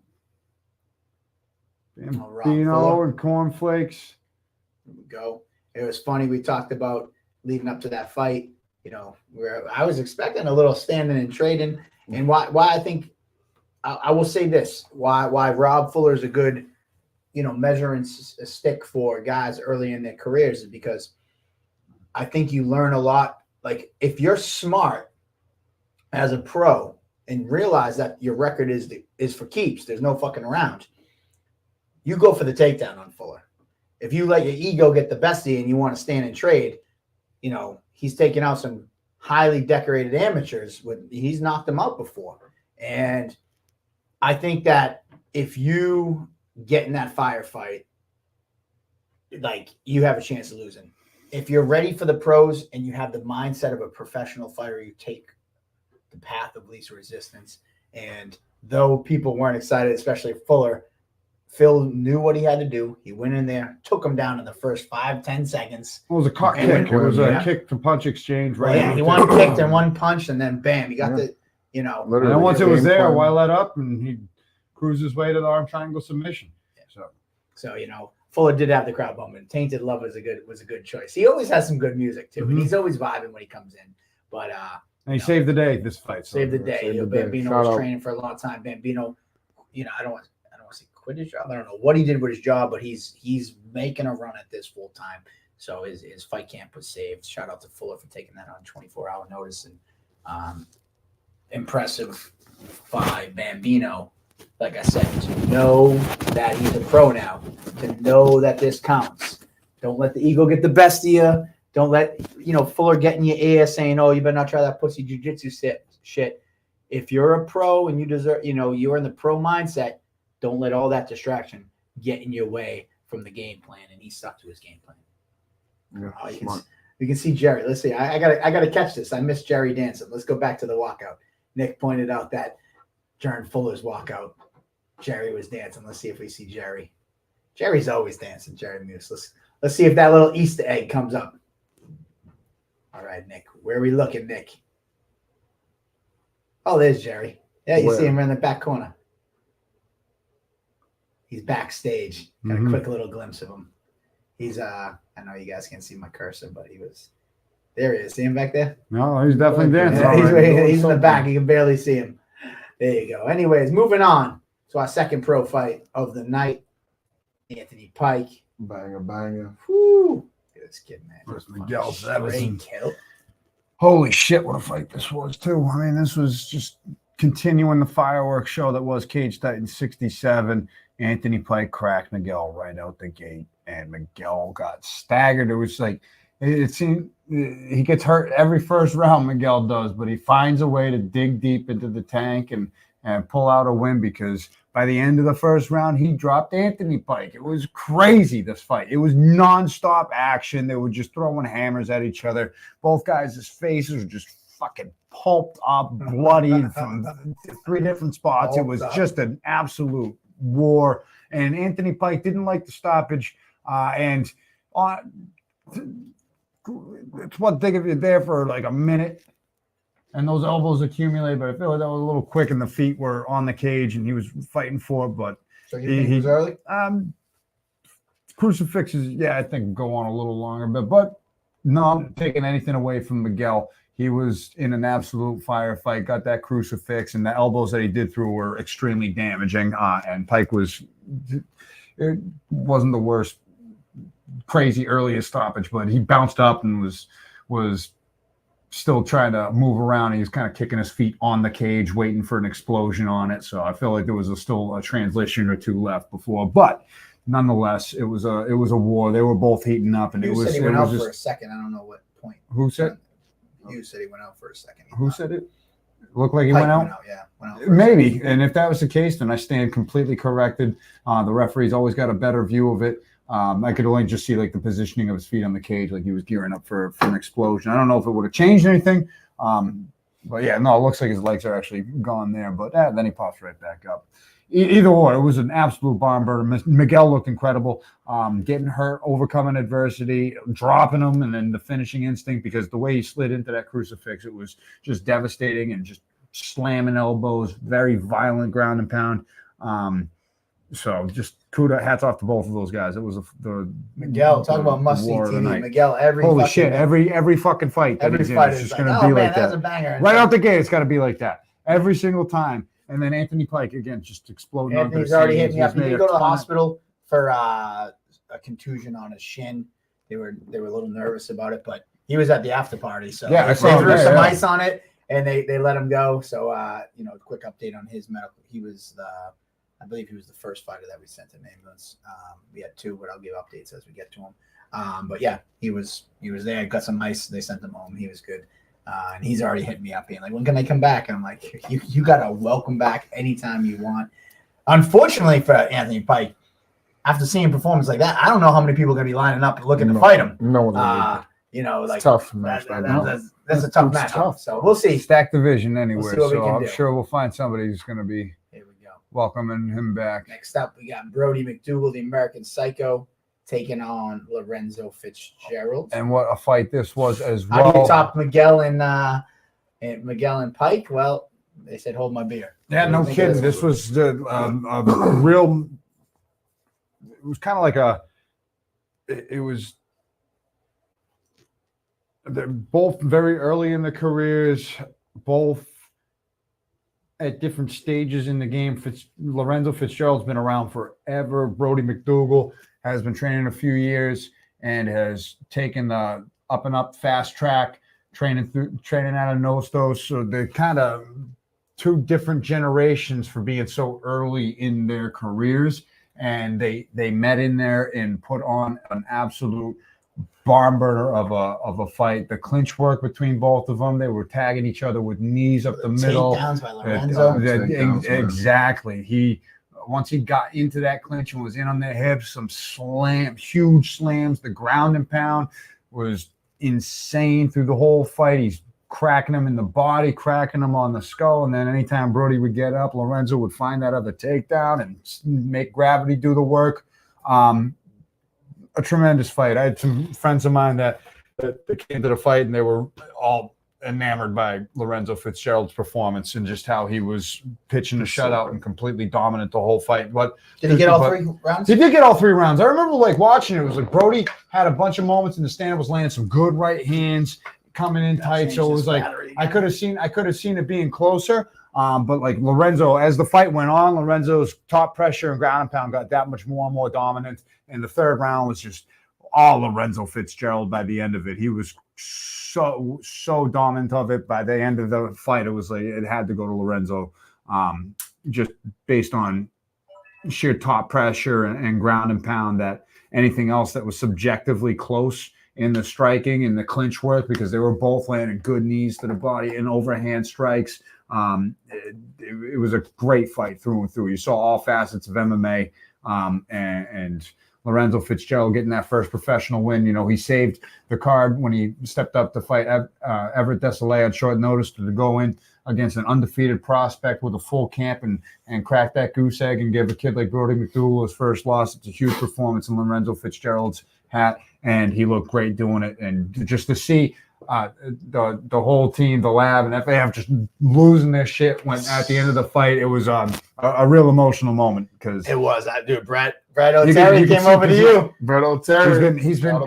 S4: Bambino and cornflakes.
S1: Here we go. It was funny. We talked about leading up to that fight, where I was expecting a little standing and trading. And why I think I will say this, why Rob Fuller is a good, measuring stick for guys early in their careers is because I think you learn a lot. Like if you're smart as a pro and realize that your record is for keeps, there's no fucking around. You go for the takedown on Fuller. If you let your ego get the best of you and you want to stand and trade, he's taken out some highly decorated amateurs. He's knocked them out before. And I think that if you get in that firefight, like you have a chance of losing. If you're ready for the pros and you have the mindset of a professional fighter, you take the path of least resistance. And though people weren't excited, especially Fuller, Phil knew what he had to do. He went in there, took him down in the first 5-10 seconds.
S4: It was a cut
S1: And
S4: kick. It was a
S1: yeah.
S4: kick to punch exchange,
S1: Right.
S4: right?
S1: Yeah, he one kicked and one punched, and then bam, he got
S3: Yeah.
S4: And
S3: Literally,
S4: then once it was
S3: game
S4: there,
S3: plan.
S4: why let up? And he cruised his way to the arm triangle submission.
S1: So Fuller did have the crowd moment. Tainted Love was a good choice. He always has some good music too, and he's always vibing when he comes in. But
S4: And he saved the day this fight. So.
S1: saved the day.
S3: Saved the day.
S1: Bambino
S3: Shout
S1: was
S3: out.
S1: training for a long time. Bambino, I don't want to say quit his job. I don't know what he did with his job, but he's making a run at this full time. So his fight camp was saved. Shout out to Fuller for taking that on 24-hour notice, and impressive by Bambino. Like I said, to know that he's a pro now, to know that this counts. Don't let the ego get the best of you. Don't let Fuller get in your ear saying, "Oh, you better not try that pussy jiu-jitsu shit." If you're a pro and you deserve, you're in the pro mindset. Don't let all that distraction get in your way from the game plan. And he stuck to his game plan.
S3: Yeah,
S1: You can see Jerry. Let's see. I gotta catch this. I missed Jerry dancing. Let's go back to the walkout. Nick pointed out that during Fuller's walkout, Jerry was dancing. Let's see if we see Jerry. Jerry's always dancing, Jerry Muse. Let's see if that little Easter egg comes up. All right, Nick. Where are we looking, Nick? Oh, there's Jerry. Yeah, you see him in the back corner. He's backstage. Got a quick little glimpse of him. He's I know you guys can't see my cursor, but there he is. See him back there?
S4: No, he's definitely dancing.
S1: Yeah, he's in the back. You can barely see him. There you go. Anyways, moving on to our second pro fight of the night. Anthony Pike.
S3: Banger.
S1: Whoo. Look at this kid, man.
S4: There's Miguel
S1: Straight
S4: Sevasin.
S1: kill.
S4: Holy shit, what a fight this was, too. I mean, this was just continuing the fireworks show that was Cage Titan 67. Anthony Pike cracked Miguel right out the gate, and Miguel got staggered. It was like, it seemed he gets hurt every first round, Miguel does, but he finds a way to dig deep into the tank and pull out a win, because by the end of the first round, he dropped Anthony Pike. It was crazy, this fight. It was nonstop action. They were just throwing hammers at each other. Both guys' faces were just fucking pulped up, bloodied from 3 different spots. It was just an absolute war. And Anthony Pike didn't like the stoppage. It's one thing if you're there for like a minute and those elbows accumulate, but I feel like that was a little quick and the feet were on the cage and he was fighting for it. But
S1: So you think he was early?
S4: Crucifixes, I think go on a little longer, but no, I'm taking anything away from Miguel. He was in an absolute firefight, got that crucifix, and the elbows that he did through were extremely damaging. And Pike it wasn't the worst crazy earliest stoppage, but he bounced up and was still trying to move around. He was kind of kicking his feet on the cage, waiting for an explosion on it. So I feel like there was still a transition or two left before, but nonetheless, it was a war. They were both heating up, and
S1: You said he went out for a second. I don't know what point.
S4: Who said?
S1: You said he went out for a second.
S4: Who said it? Looked like he
S1: Pike
S4: went out?
S1: Yeah, went out.
S4: Maybe. And if that was the case, then I stand completely corrected. The referee's always got a better view of it. I could only just see like the positioning of his feet on the cage, like he was gearing up for an explosion. I don't know if it would have changed anything. But yeah, no, it looks like his legs are actually gone there. But then he pops right back up. Either or, it was an absolute barn burner. Miguel looked incredible, getting hurt, overcoming adversity, dropping him, and then the finishing instinct, because the way he slid into that crucifix, it was just devastating, and just slamming elbows, very violent ground and pound. So just kudos, hats off to both of those guys. It was the
S1: Miguel, talk about must-see TV. Miguel,
S4: holy shit, every fucking fight.
S1: Every fight is
S4: just
S1: like,
S4: going to be like
S1: that's
S4: that.
S1: A banger.
S4: Right out the gate, it's got to be like that every single time. And then Anthony Pike, again, just exploding.
S1: Anthony's already hit me up. He did go to the hospital for a contusion on his shin. They were a little nervous about it, but he was at the after party. So
S4: yeah,
S1: they threw some ice on it, and they let him go. So, quick update on his medical. He was I believe he was the first fighter that we sent to an ambulance. We had two, but I'll give updates as we get to him. But yeah, he was there. Got some ice. They sent him home. He was good. And he's already hit me up being like, when can I come back? And I'm like, you got to welcome back anytime you want. Unfortunately for Anthony Pike, after seeing a performance like that, I don't know how many people are going to be lining up looking to fight him.
S3: No one.
S1: Like
S3: tough match.
S1: That's a tough match.
S3: Tough.
S1: So we'll see.
S4: Stack division anywhere.
S1: We'll see what we
S4: so
S1: can
S4: I'm
S1: do.
S4: sure we'll find somebody who's going to be
S1: Here we go.
S4: welcoming him back.
S1: Next up, we got Brody McDougall, the American Psycho, taking on Lorenzo Fitzgerald.
S4: And what a fight this was as
S1: How
S4: well.
S1: do you top Miguel and Pike? Well, they said, hold my beer.
S4: Yeah, no kidding. This was the real. It was kind of like it was. They're both very early in their careers, both at different stages in the game. Lorenzo Fitzgerald's been around forever. Brody McDougall has been training a few years and has taken the up and up fast track, training out of Nostos. So they're kind of two different generations for being so early in their careers. And they met in there and put on an absolute barn burner of a fight. The clinch work between both of them. They were tagging each other with knees up the middle.
S1: Takedowns by Lorenzo.
S4: Exactly. Once he got into that clinch and was in on their hips, some huge slams. The ground and pound was insane through the whole fight. He's cracking him in the body, cracking him on the skull, and then anytime Brody would get up, Lorenzo would find that other takedown and make gravity do the work. A tremendous fight. I had some friends of mine that came to the fight, and they were all enamored by Lorenzo Fitzgerald's performance and just how he was pitching a shutout and completely dominant the whole fight. But
S1: did he get all 3 rounds?
S4: He did get all 3 rounds. I remember watching it. It was like Brody had a bunch of moments in the stand, was landing some good right hands, coming in tight. So it was like I could have seen it being closer. But like Lorenzo, as the fight went on, Lorenzo's top pressure and ground and pound got that much more and more dominant. And the 3rd round was just all Lorenzo Fitzgerald by the end of it. He was so dominant of it. By the end of the fight, it was like it had to go to Lorenzo, just based on sheer top pressure and ground and pound. That anything else that was subjectively close in the striking and the clinch work, because they were both landing good knees to the body and overhand strikes. It was a great fight through and through. You saw all facets of MMA, and Lorenzo Fitzgerald getting that first professional win. You know, he saved the card when he stepped up to fight Everett Desolé on short notice to go in against an undefeated prospect with a full camp and crack that goose egg and give a kid like Brody McDougall his first loss. It's a huge performance in Lorenzo Fitzgerald's hat, and he looked great doing it. And just to see the whole team, the lab and FAF just losing their shit when at the end of the fight, it was a real emotional moment because
S1: it was. Dude, Brad O'Terry came over to you.
S3: Brad O'Terry.
S4: He's been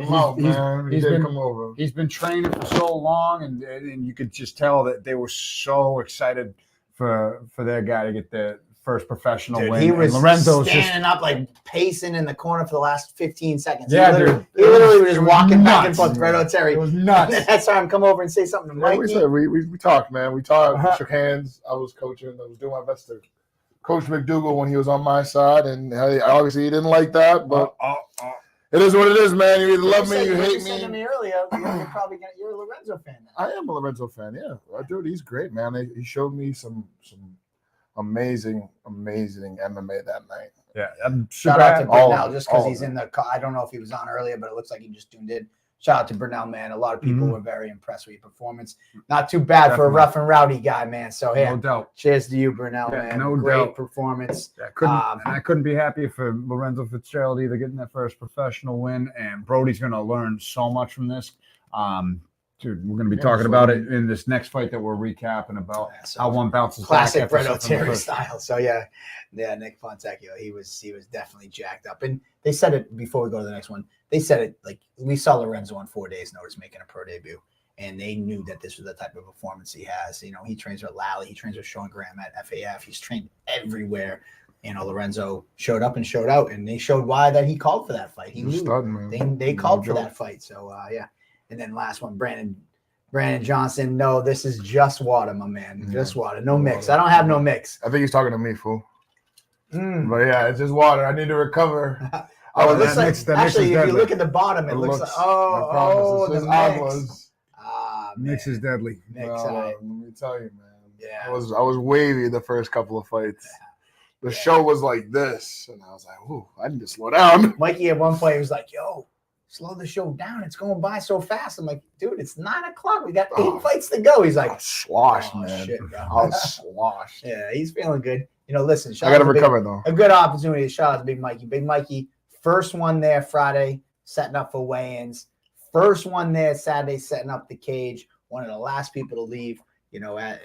S4: training for so long, and you could just tell that they were so excited for their guy to get the first professional
S1: Dude,
S4: win.
S1: he was
S4: and Lorenzo's
S1: standing up, like pacing in the corner for the last 15 seconds.
S4: Yeah,
S1: he
S4: dude.
S1: literally was just
S4: It was
S1: walking back and
S4: nuts.
S1: forth. Fredo Terry.
S4: It was nuts.
S1: And that's time come over and say something to
S3: Yeah,
S1: Mikey.
S3: we talked, man. We talked, we shook hands. I was coaching. I was doing my best to coach McDougall when he was on my side, and obviously he didn't like that, but it is what it is, man. You either love me, you hate
S1: You said to
S3: me.
S1: me earlier, you're a Lorenzo fan now.
S3: I am a Lorenzo fan, yeah. Dude, he's great, man. He showed me some amazing MMA that night.
S4: Yeah, I'm
S1: Shout out to
S3: all of
S1: Brunelle,
S3: it,
S1: just because
S3: all
S1: he's
S3: of
S1: in the. I don't know if he was on earlier, but it looks like he just tuned in. Shout out to Brunelle, man. A lot of people were very impressed with your performance. Not too bad for a
S4: Definitely.
S1: rough and rowdy guy, man. So
S4: no
S1: yeah,
S4: doubt.
S1: cheers to you, Brunelle,
S4: Yeah,
S1: man.
S4: no
S1: Great
S4: doubt.
S1: performance.
S4: I couldn't be happier for Lorenzo Fitzgerald either getting that first professional win, and Brody's going to learn so much from this. Dude, we're going to be talking about it in this next fight that we're recapping about
S1: So
S4: how one bounces
S1: classic
S4: back after
S1: Fredo
S4: suffering the
S1: Terry
S4: first.
S1: style. So yeah, Nick Fontecchio, he was definitely jacked up. And they said it before we go to the next one. They said it like we saw Lorenzo on 4 days' notice making a pro debut, and they knew that this was the type of performance he has. You know, he trains with Lally, he trains with Sean Graham at FAF. He's trained everywhere. You know, Lorenzo showed up and showed out, and they showed why that he called for that fight. He
S3: He's a
S1: knew
S3: stud, man.
S1: they called for that fight. So yeah, and then last one, Brandon Johnson. No, this is just water, my man. Just water. No mix. I don't have no mix.
S3: I think he's talking to me, fool. But yeah, it's just water. I need to recover.
S1: Oh, it
S4: that
S1: looks like
S4: mix is
S1: actually, if you
S4: deadly.
S1: look at the bottom, it looks like the mix.
S4: Mix is deadly.
S1: Mix,
S3: let me tell you, man.
S1: Yeah.
S3: I was wavy the first couple of fights. The show was like this, and I was like, "Ooh, I need to slow down."
S1: Mikey at one point was like, "Yo, slow the show down. It's going by so fast." I'm like, "Dude, it's 9 o'clock. We got 8 fights to go." He's
S3: I
S1: like,
S3: was sloshed,
S1: "Oh
S3: man.
S1: shit, bro."
S3: I was sloshed.
S1: Yeah, he's feeling good. You know, listen,
S3: I got to
S1: out to
S3: recover though.
S1: a good opportunity to shout out to Big Mikey. Big Mikey, first one there Friday, setting up for weigh-ins. First one there Saturday, setting up the cage. One of the last people to leave. You know,
S3: I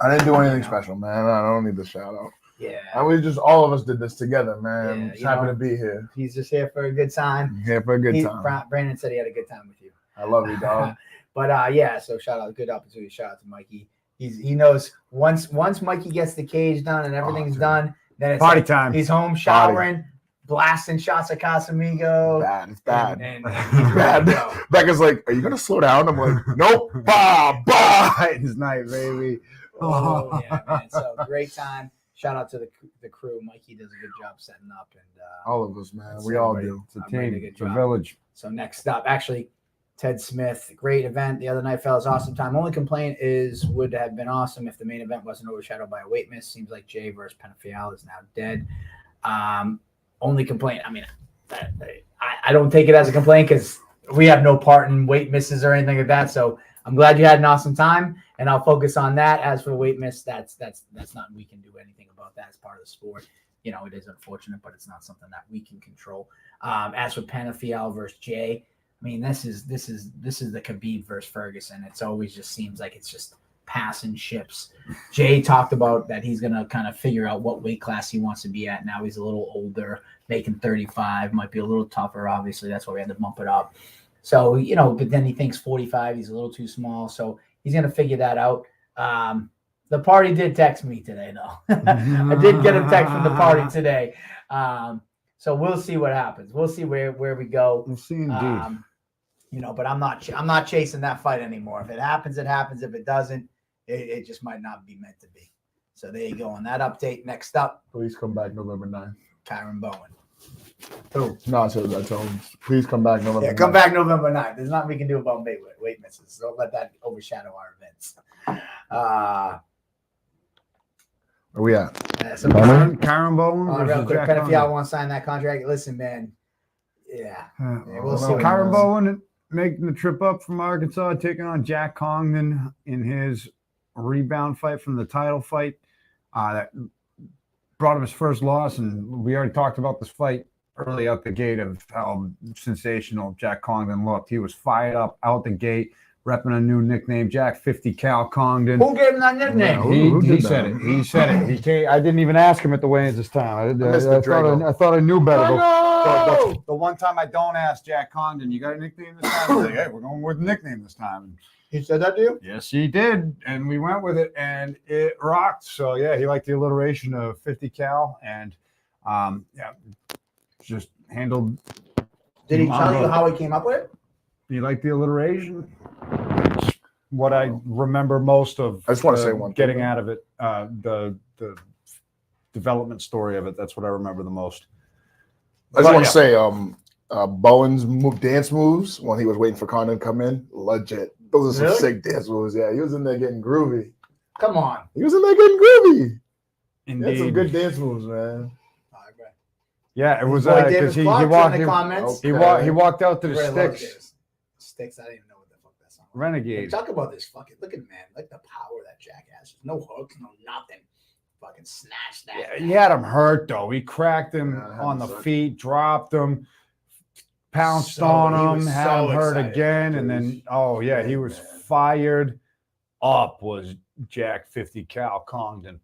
S3: didn't do anything special, man. I don't need the shout out.
S1: Yeah,
S3: All of us did this together, man.
S1: Yeah,
S3: Just happy to be here.
S1: he's just here for a good time.
S3: Here for a good time.
S1: Brandon said he had a good time with you.
S3: I love you, dog.
S1: But yeah, so shout out, good opportunity. Shout out to Mikey. He knows once Mikey gets the cage done and everything's done, then it's
S4: Party
S1: like
S4: time.
S1: He's home showering, blasting shots at Casamigo.
S3: Bad. It's bad.
S1: And
S3: It's bad. Becca's like, "Are you gonna slow down?" I'm like, "Nope." Bah.
S4: Titans night, baby.
S1: Oh yeah, man. So great time. Shout out to the crew. Mikey does a good job setting up, and
S3: All of us, man. We all do.
S4: It's a
S1: I'm ready to
S4: team.
S1: get
S4: It's a
S1: dropped.
S4: village.
S1: So next up, actually, Ted Smith, great event the other night, fellas. Awesome time. Only complaint is would have been awesome if the main event wasn't overshadowed by a weight miss. Seems like Jay versus Peña is now dead. Only complaint. I mean, I don't take it as a complaint because we have no part in weight misses or anything like that. So I'm glad you had an awesome time, and I'll focus on that. As for the weight miss, that's not we can do anything about that as part of the sport. You know, it is unfortunate, but it's not something that we can control. As for Peña versus Jay, I mean, this is the Khabib versus Ferguson. It's always just seems like it's just passing ships. Jay talked about that he's gonna kind of figure out what weight class he wants to be at. Now he's a little older, making 35, might be a little tougher. Obviously, that's why we had to bump it up. So, you know, but then he thinks 45, he's a little too small. So he's gonna figure that out. The party did text me today, though. I did get a text from the party today. So we'll see what happens. We'll see where we go.
S4: We'll see indeed.
S1: You know, but I'm not chasing that fight anymore. If it happens, it happens. If it doesn't, it just might not be meant to be. So there you go on that update. Next up,
S3: Please come back November 9th.
S1: Kyron Bowen. Who?
S3: No, I told him. Please come back November 9th.
S1: Yeah, come back November 9th. There's nothing we can do about weight misses. Don't let that overshadow our events.
S3: Where we at?
S4: Karen Bowen
S1: real
S4: versus
S1: quick,
S4: Jack
S1: Penn, if y'all
S4: Conlon.
S1: want to sign that contract, listen, man. Yeah, we'll see. what
S4: Karen
S1: happens.
S4: Bowen making the trip up from Arkansas, taking on Jack Congdon in his rebound fight from the title fight. That brought him his first loss, and we already talked about this fight early out the gate of how sensational Jack Congdon looked. He was fired up out the gate, repping a new nickname, Jack 50 Cal Congdon.
S1: Who gave him that nickname?
S4: He said it. He said it. He came, I didn't even ask him at the weigh-ins this time. I thought I knew better. The one time I don't ask Jack Congdon, you got a nickname this time? He's like, hey, we're going with a nickname this time.
S1: He said that to you?
S4: Yes, he did, and we went with it, and it rocked. So yeah, he liked the alliteration of 50 cal, and just handled.
S1: Did he tell you how he came up with it?
S4: He liked the alliteration. It's what I remember most of.
S3: I just want to say one thing,
S4: getting
S3: though.
S4: out of it, the development story of it. That's what I remember the most.
S3: I just want to say, Bowen's dance moves when he was waiting for Congdon to come in, legit. Those are some
S1: Really?
S3: sick dance moves. Yeah, he was in there getting groovy.
S1: Come on.
S3: He was in there getting groovy. He
S4: Indeed.
S3: had some good dance moves, man.
S4: Yeah, it was
S1: Boy,
S4: because
S1: David
S4: he
S1: Clark's
S4: walked.
S1: in the comments.
S4: He walked out to the
S1: Everybody loves
S4: Sticks.
S1: Davis. Sticks. I didn't even know what the fuck that song was.
S4: Renegade.
S1: Talk about this fucking. Look at man. Like the power that Jack has. No hooks. No nothing. Fucking snatch that.
S4: Yeah, he had him hurt though. He cracked him
S3: Yeah,
S4: on the
S3: sucked.
S4: feet, dropped him, pounced
S1: So-
S4: on
S1: he
S4: him,
S1: was
S4: had
S1: so
S4: him hurt
S1: excited.
S4: again, and then he was fired up. Was Jack 50 cal Congdon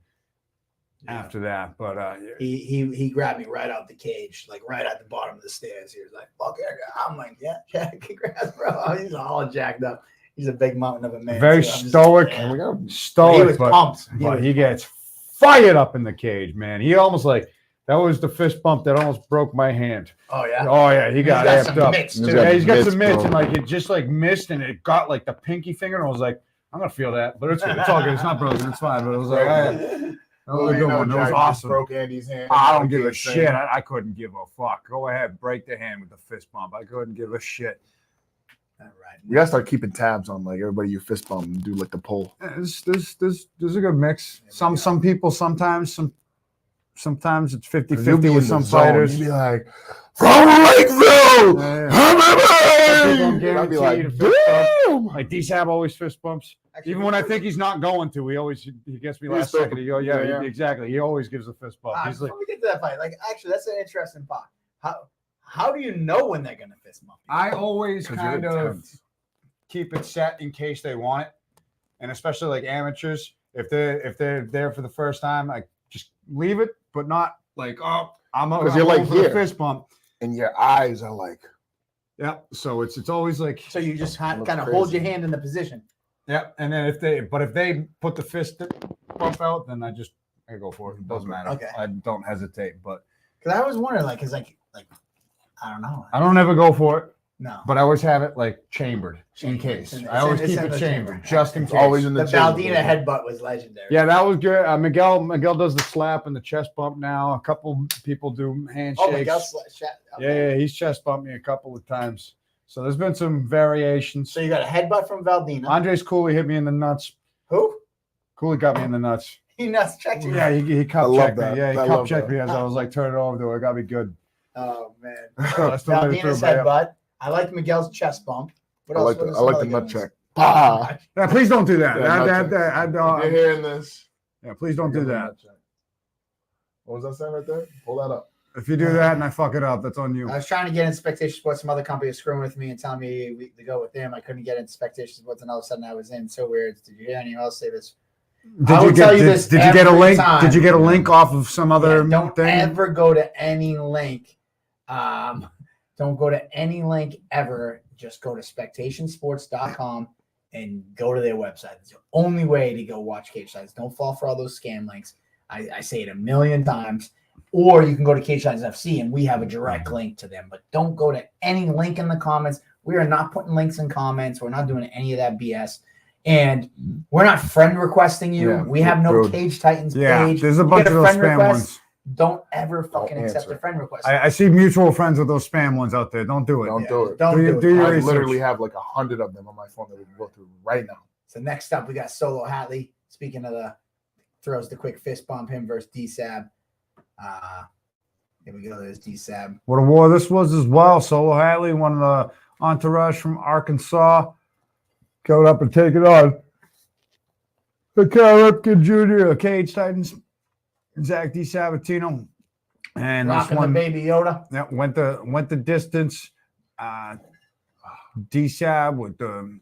S4: after that? But
S1: He grabbed me right out the cage, like right at the bottom of the stairs. He was like, "Fuck yeah!" I'm like, "Yeah, Jack, congrats, bro." He's all jacked up. He's a big mountain of a man.
S4: very
S1: too. I'm just
S4: stoic,
S1: like, yeah.
S3: We got
S1: He
S4: stoic,
S1: was
S4: but
S1: pumped.
S4: he gets fired up in the cage, man. He almost that was the fist bump that almost broke my hand.
S1: Oh yeah.
S4: Oh yeah, he got amped
S1: some
S4: up.
S1: mitts,
S3: He's
S1: too.
S3: got
S4: Yeah, he's got
S3: mitts,
S4: some mitts,
S3: bro.
S4: and like it just like missed, and it got like the pinky finger, and I was like, I'm gonna feel that, but it's good. It's all good. It's not broken. It's fine. But it was like, that was a good one. That was awesome.
S3: Broke Andy's hand.
S4: I don't give a
S3: Like
S4: shit.
S3: saying.
S4: I couldn't give a fuck. Go ahead, break the hand with the fist bump. I couldn't give a shit.
S1: All right.
S3: We gotta start keeping tabs on like everybody you fist bump and do like the pull.
S4: Yeah, there's a good mix. Some people sometimes it's 50-50 with some fighters.
S3: You'd be like, from Lakeville!
S4: Yeah,
S3: I'd be like,
S4: guaranteed to fist bump.
S3: damn!
S4: Like D-Sab always fist bumps.
S1: Actually,
S4: Even when I think he's not going to, he gets me
S3: He's
S4: last
S3: still-
S4: second. He go, yeah,
S3: yeah.
S4: exactly. He always gives a fist bump. He's like,
S1: before we get to that fight, like actually, that's an interesting part. How do you know when they're gonna fist bump you?
S4: I always
S3: 'Cause you're
S4: kind of
S3: intense.
S4: keep it set in case they want it, and especially like amateurs, if they're there for the first time, I just leave it, but not like I'm
S3: 'Cause you're
S4: going
S3: like
S4: for the
S3: here.
S4: fist bump.
S3: And your eyes are like,
S4: Yeah, so it's always like
S1: So you just kind
S3: Looks
S1: of hold
S3: crazy.
S1: your hand in the position.
S4: yeah, and then if they put the fist bump out, then I go for it. It doesn't matter.
S1: Okay.
S4: I don't hesitate, but
S1: Because I always wonder, like, cause like I don't know.
S4: I don't ever go for it.
S1: No.
S4: But I always have it like chambered in
S1: Chambered.
S4: case.
S1: It's in-
S4: I always
S1: it's
S4: keep
S1: in
S4: it
S1: the
S4: chambered
S1: chamber.
S4: just in
S3: it's
S4: case.
S3: always in
S1: The
S3: the chamber.
S1: Baldina headbutt was legendary.
S4: Yeah, that was good. Miguel does the slap and the chest bump now. A couple people do handshakes.
S1: Oh, Miguel
S4: Yeah, he's chest bumped me a couple of times. So there's been some variations.
S1: So you got a headbutt from Valdina.
S4: Andres Cooley hit me in the nuts.
S1: Who?
S4: Cooley got me in the nuts.
S1: He nuts checked you.
S4: Yeah, he cup
S3: love
S4: checked me.
S3: that.
S4: Yeah, he
S3: I
S4: cup
S3: love
S4: checked
S3: that.
S4: me as I was like turning it over to her. It got me good.
S1: Oh man.
S4: I still made it through,
S1: Valdina's
S4: but yeah.
S1: headbutt. I liked Miguel's chest bump. What
S3: I
S1: else?
S3: like
S1: What are
S3: the, I
S1: some
S3: like
S1: other
S3: the
S1: good
S3: nut
S1: ones?
S3: check. Ah,
S4: Yeah, please don't do that.
S3: Yeah, nut check. You're hearing this.
S4: Yeah, please don't do that.
S3: What was that saying right there? Pull that up.
S4: If you do that and I fuck it up, that's on you.
S1: I was trying to get in Spectation Sports. Some other company was screwing with me and telling me to go with them. I couldn't get in Spectation Sports, and all of a sudden I was in. So weird. Did you hear anyone else say this? I will tell you this
S4: Did you get a
S1: every
S4: link?
S1: time.
S4: Did you get a link off of some other
S1: Yeah, don't
S4: thing?
S1: ever go to any link. Don't go to any link ever. Just go to spectationsports.com and go to their website. It's the only way to go watch cage fights. Don't fall for all those scam links. I say it a million times. Or you can go to Cage Fights FC and we have a direct link to them. But don't go to any link in the comments. We are not putting links in comments. We're not doing any of that BS. And we're not friend requesting you.
S3: Yeah,
S1: we have no
S3: Brody.
S1: Cage Titans
S4: Yeah,
S1: page.
S4: there's a
S1: You
S4: bunch
S1: get
S4: of those
S1: friend
S4: spam
S1: request,
S4: ones.
S1: don't ever fucking
S3: Don't
S1: accept
S3: answer.
S1: a friend request.
S4: I see mutual friends with those spam ones out there. Don't do it.
S3: Don't do it.
S1: Don't
S4: Do
S1: do,
S4: do
S1: it.
S4: your
S3: I
S4: research.
S3: literally have like 100 of them on my phone that we can go through right now.
S1: So next up, we got Solo Hatley. Speaking of throws the quick fist bump, him versus D-Sab. Here we go. There's D-Sab.
S4: What a war this was as well. Solo Hatley, one of the entourage from Arkansas, going up and taking on the Cal Ripken Jr., Cage Titans, Zack DiSabatino. And this
S1: Rocking the
S4: one
S1: Baby Yoda.
S4: yeah, went the distance. D-Sab with the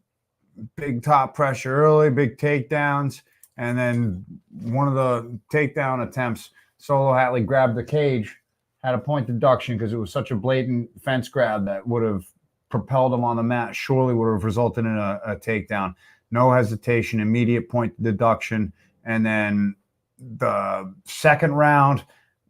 S4: big top pressure early, big takedowns. And then one of the takedown attempts, Solo Hatley grabbed the cage, had a point deduction because it was such a blatant fence grab that would have propelled him on the mat, surely would have resulted in a takedown. no hesitation, immediate point deduction. And then the second round,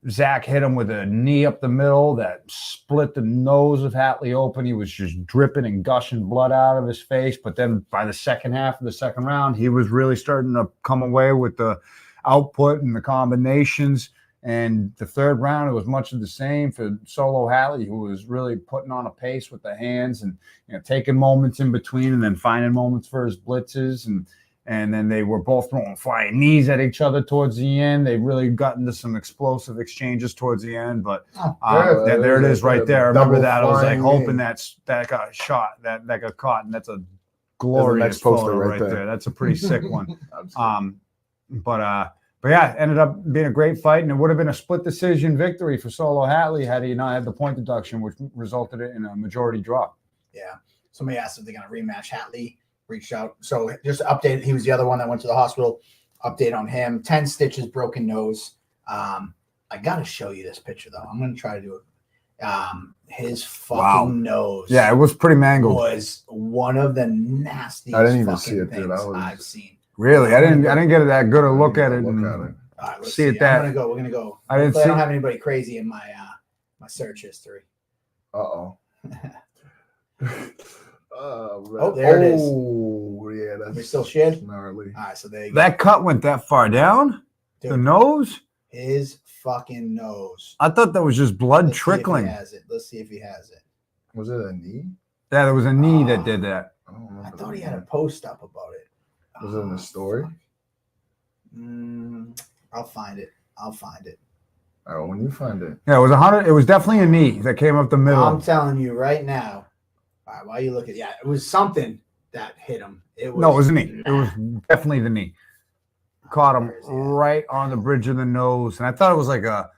S4: Zack hit him with a knee up the middle that split the nose of Hatley open. He was just dripping and gushing blood out of his face. But then by the second half of the second round, he was really starting to come away with the output and the combinations. And the third round, it was much of the same for Solo Hatley, who was really putting on a pace with the hands and taking moments in between and then finding moments for his blitzes. And then they were both throwing flying knees at each other towards the end. They really got into some explosive exchanges towards the end. But there it is right there. I remember that. I was like hoping that got shot, that got caught. And that's a glorious photo right there. That's a pretty sick one. But yeah, it ended up being a great fight. And it would have been a split decision victory for Solo Hatley had he not had the point deduction, which resulted in a majority draw.
S1: Yeah. Somebody asked if they're going to rematch. Hatley reached out. So just update. He was the other one that went to the hospital. Update on him. 10 stitches, broken nose. I got to show you this picture, though. I'm going to try to do it. His fucking nose.
S4: Yeah, it was pretty mangled.
S1: Was one of the nastiest
S3: I didn't even see it,
S1: things I've seen.
S4: Really? I didn't get that good a look at it.
S1: All right, let's
S4: see it that.
S1: We're going to go.
S4: I didn't see.
S1: I don't have anybody crazy in my my search history.
S3: Oh,
S1: there it is.
S3: Oh, yeah,
S1: We're
S3: that's
S1: still shit.
S3: gnarly.
S1: All right, so there you go.
S4: That cut went that far down?
S1: Dude,
S4: the nose?
S1: His fucking nose.
S4: I thought that was just blood
S1: Let's
S4: trickling.
S1: See if he has it. Let's see if he has it.
S3: Was it a knee?
S4: Yeah, there was a knee that did that.
S3: I don't remember.
S1: I thought he had a post up about it.
S3: Was it in the story?
S1: I'll find it.
S3: All right, when you find it.
S4: Yeah, it was 100. It was definitely a knee that came up the middle.
S1: I'm telling you right now. All right, while you look at it was something that hit him. It was
S4: a knee. It was definitely the knee. Caught him right on the bridge of the nose, and I thought it was like a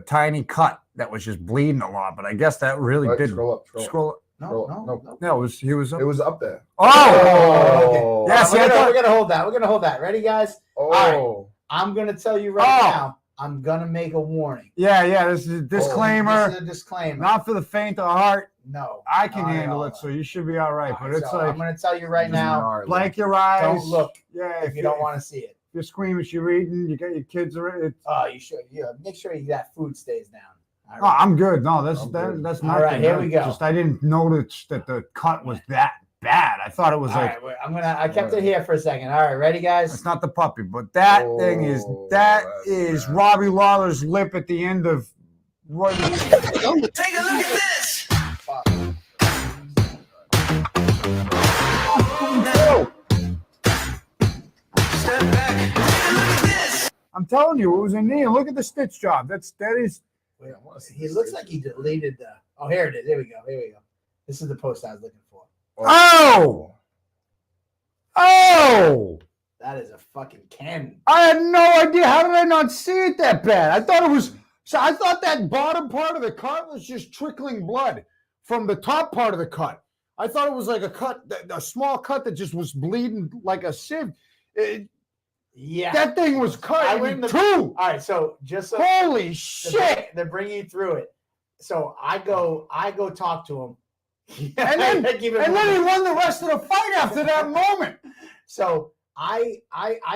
S4: tiny cut that was just bleeding a lot. But I guess that really did.
S3: Scroll up.
S1: No.
S4: No, he was.
S3: It was up there.
S4: Oh,
S1: okay.
S4: Yes,
S1: we're gonna hold that. We're gonna hold that. Ready, guys?
S3: Oh,
S1: right. I'm gonna tell you right now. I'm gonna make a warning.
S4: Yeah. This is a disclaimer.
S1: This is a disclaimer.
S4: Not for the faint of heart.
S1: No,
S4: I can handle it, so you should be all right. But it's
S1: I'm gonna tell you right now.
S4: Blank your eyes.
S1: Don't look.
S4: Yeah,
S1: if you don't want to see it.
S4: If you're squeamish, you're eating. You got your kids.
S1: You should. Yeah, make sure that food stays down.
S4: Right. Oh, I'm good. No, that's not.
S1: All right, here we go.
S4: Just I didn't notice that the cut was that bad. I thought it was
S1: Right, I kept it here for a second. All right, ready, guys?
S4: It's not the puppy, but that thing is Robbie Lawler's lip at the end of. Take a look at this. Step back. Look at this. I'm telling you, it was a knee. Look at the stitch job. That is.
S1: Wait, he looks like he deleted the. Oh, here it is. Here we go. This is the post I was looking for.
S4: Oh!
S1: That is a fucking cannon.
S4: I had no idea. How did I not see it that bad? I thought it was. So I thought that bottom part of the cut was just trickling blood from the top part of the cut. I thought it was like a small cut that just was bleeding like a sieve.
S1: Yeah,
S4: that thing was cut in two.
S1: All right, so just
S4: holy shit,
S1: they're bringing you through it. So I go talk to him,
S4: and then he won the rest of the fight after that moment.
S1: So I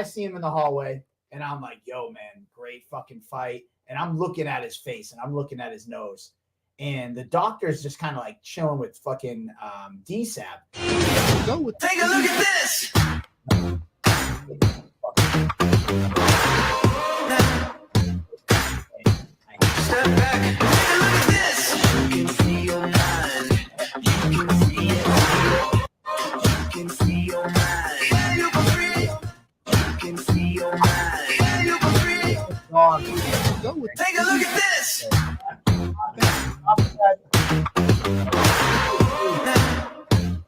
S1: see him in the hallway, and I'm like, "Yo, man, great fucking fight." And I'm looking at his face, and I'm looking at his nose, and the doctor's just kind of like chilling with fucking DSAB. Take a look at this. Step back. Look at this. You can see your mind. You can see it. You can see your mind. Yeah, you can free. You can see your mind. Yeah, you can free. Take a look at this.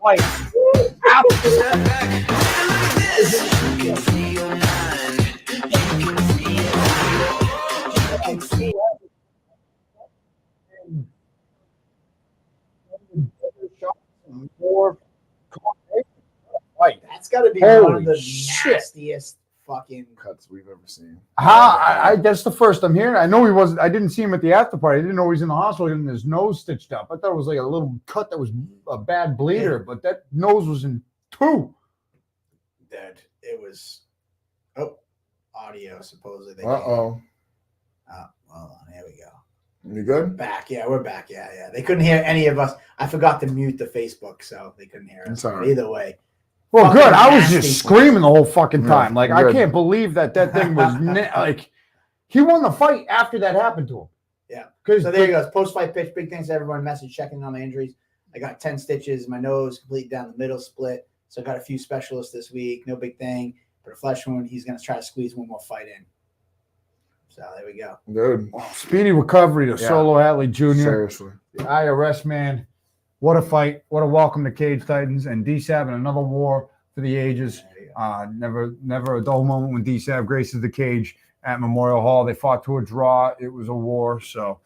S1: Wait. Step back. Look at this. You can see your mind. You can see it. You can see it. That's got to be one of the nastiest fucking
S3: cuts we've ever seen.
S4: That's the first I'm hearing. I know he wasn't. I didn't see him at the after party. I didn't know he was in the hospital getting his nose stitched up. I thought it was like a little cut that was a bad bleeder, but that nose was in two.
S1: dead. It was audio supposedly.
S3: Uh-oh.
S1: Oh, hold on. Here we go.
S3: You good?
S1: Back. Yeah, we're back. Yeah. They couldn't hear any of us. I forgot to mute the Facebook, so they couldn't hear us.
S3: It's all right.
S1: But either way.
S4: Well,
S1: Fucking
S4: good. I was
S1: nasty
S4: just
S1: play.
S4: screaming the whole fucking time.
S3: Yeah,
S4: Like, I
S3: good.
S4: can't believe that thing was like he won the fight after that happened to him.
S1: Yeah.
S4: Because
S1: So there you go. Post-fight pitch. Big thanks to everyone. Message checking on my injuries. I got 10 stitches. My nose complete down the middle split. So I got a few specialists this week. No big thing. But a flesh wound, he's going to try to squeeze one more fight in. So there we go.
S3: Good.
S4: speedy recovery to
S3: Yeah.
S4: Solo Hatley Jr.
S3: Seriously.
S4: The IRS man. What a fight. What a welcome to Cage Titans. And D-Sab in another war for the ages.
S1: There you go.
S4: Never a dull moment when D-Sab graces the cage at Memorial Hall. They fought to a draw. It was a war. So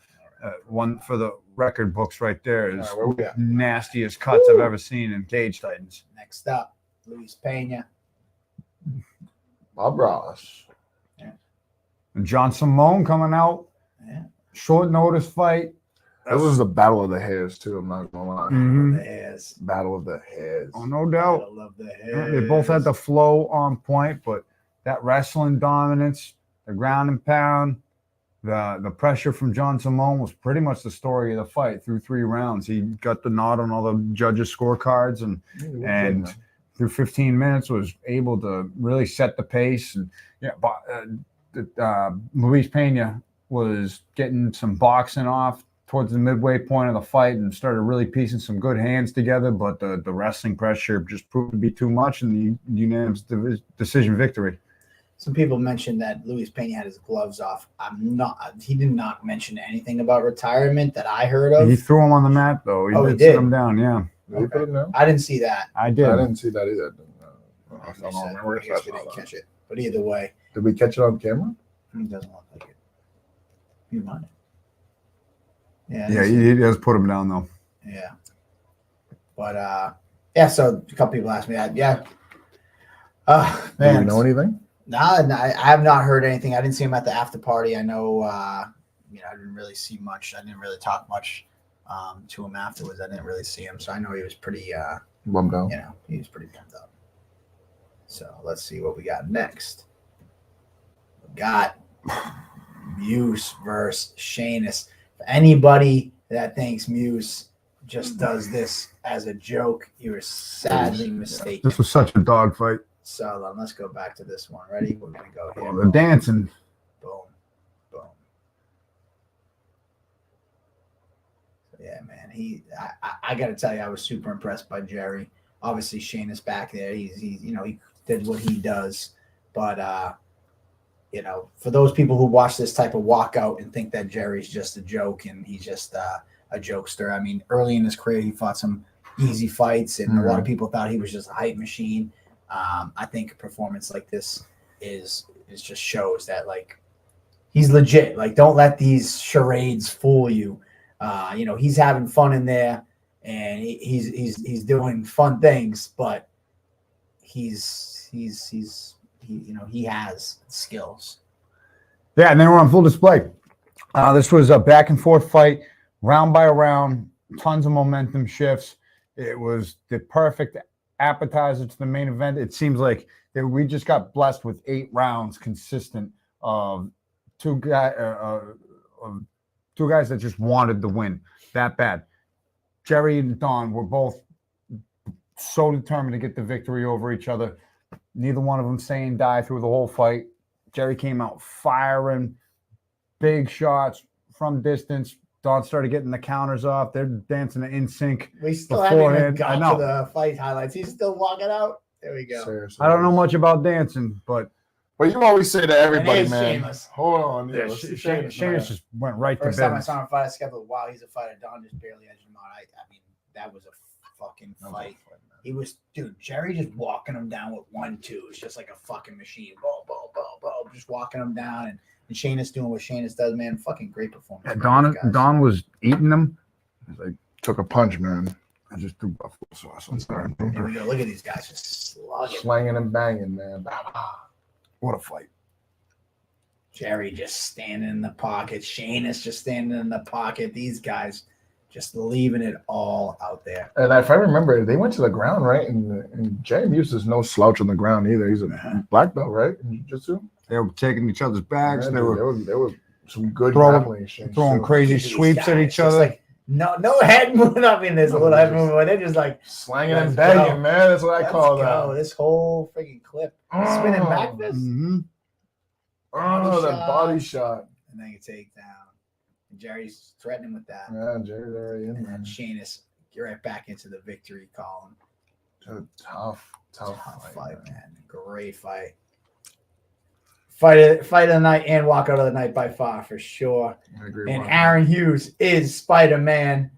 S4: one for the record books right there is
S3: All right, where we at?
S4: nastiest cuts I've ever seen in Cage Titans.
S1: Next up, Luis Peña.
S3: Bob Ross.
S4: And John Simone coming out.
S1: Yeah.
S4: Short notice fight.
S3: That was the battle of the hairs, too. I'm not going to lie.
S4: Mhm.
S1: The hairs.
S3: Battle of the hairs.
S4: Oh, no doubt.
S1: I love the
S4: Yeah,
S1: hairs.
S4: they both had the flow on point, but that wrestling dominance, the ground and pound, the pressure from John Simone was pretty much the story of the fight through 3 rounds. He got the nod on all the judges' scorecards and through 15 minutes was able to really set the pace. And Luis Peña was getting some boxing off towards the midway point of the fight and started really piecing some good hands together, but the wrestling pressure just proved to be too much in the unanimous decision victory.
S1: Some people mentioned that Luis Peña had his gloves off. He did not mention anything about retirement that I heard of.
S4: He threw him on the mat, though.
S1: He
S4: Sit
S1: did?
S4: him down, yeah.
S3: Did he put him down?
S1: I didn't see that.
S4: I did.
S3: I didn't see that either. I
S1: I
S3: don't remember if
S1: guess
S3: I
S1: we
S3: saw
S1: didn't
S3: that.
S1: catch it. But either way,
S3: Did we catch it on camera?
S1: it doesn't look like it. You mind? Yeah.
S4: Yeah, he does put him down, though.
S1: Yeah. But so a couple people asked me that. Yeah.
S3: Do
S1: Man.
S3: you know anything?
S1: No, I have not heard anything. I didn't see him at the after party. I know, I didn't really see much. I didn't really talk much to him afterwards. I didn't really see him, so I know he was pretty,
S3: Bummed out.
S1: he was pretty pumped up. So let's see what we got next. We got Muse versus Shainis. For anybody that thinks Muse just does this as a joke, you are sadly mistaken.
S4: This was such a dog fight.
S1: So let's go back to this one. Ready? We're gonna go here.
S4: The dancing.
S1: Boom, boom. So yeah, man. I got to tell you, I was super impressed by Jerry. Obviously, Shainis back there. He did what he does. But for those people who watch this type of walkout and think that Jerry's just a joke and he's just a jokester. I mean, early in his career, he fought some easy fights, and a lot of people thought he was just a hype machine. I think a performance like this is just shows that like he's legit. Like, don't let these charades fool you. He's having fun in there, and he's doing fun things, but he has skills.
S4: Yeah, and they were on full display. This was a back and forth fight, round by round, tons of momentum shifts. It was the perfect appetizer to the main event. It seems like we just got blessed with 8 rounds consistent of two guys that just wanted the win that bad. Jerry and Don were both so determined to get the victory over each other. Neither one of them saying die through the whole fight. Jerry came out firing big shots from distance. Don started getting the counters off. They're dancing in sync.
S1: We still haven't even
S4: beforehand.
S1: got
S4: I know.
S1: to the fight highlights. He's still walking out. There we go.
S3: Seriously.
S4: I don't know much about dancing, but
S3: But you always say to everybody,
S1: it's
S3: man.
S1: Shameless.
S3: Hold on.
S4: yeah,
S3: let's see
S4: Shainis
S3: man.
S4: just went right
S1: First
S4: to
S1: time I
S4: business.
S1: saw him fight, I skipped, wow, he's a fighter. Don just barely edged him out. I mean, that was a fucking fight. He was, dude, Jerry just walking him down with 1-2. It's just like a fucking machine. Boom, boom, boom, boom. Just walking him down. And Shainis doing what Shainis does, man. Fucking great performance.
S4: Yeah, Don was eating them. Like,
S3: Took a punch, man.
S4: I just threw buffalo sauce on there.
S1: Here we go. Look at these guys just slugging.
S3: Slanging and banging, man.
S4: What a fight.
S1: Jerry just standing in the pocket. Shainis just standing in the pocket. These guys just leaving it all out there.
S3: And if I remember, they went to the ground, right? And Jay Muse is no slouch on the ground either. He's a black belt, right? In jiu-jitsu.
S4: They were taking each other's backs.
S3: Yeah,
S4: They
S3: dude,
S4: were
S3: there were some good
S4: throwing-
S3: grappling exchanges,
S4: throwing
S3: too.
S4: crazy
S1: These
S4: sweeps at
S1: guys,
S4: each
S1: just
S4: other.
S1: like, no head movement. I mean, there's a little head movement, but they're just like,
S3: Slanging
S1: Let's
S3: and banging,
S1: go.
S3: man. That's what I
S1: let's
S3: call
S1: go.
S3: that.
S1: This whole freaking clip. Spinning back fist.
S4: Mhm.
S3: Oh, the
S1: shot.
S3: body shot.
S1: And then you take down. And Jerry's threatening with that.
S3: Yeah, Jerry's already in
S1: And
S3: there.
S1: then Shainis, get right back into the victory column.
S3: Tough
S1: Fight, man. Great fight. Fight of the night and walk out of the night by far, for sure.
S3: I agree.
S1: And
S3: with
S1: Aaron Hughes is Spider-Man.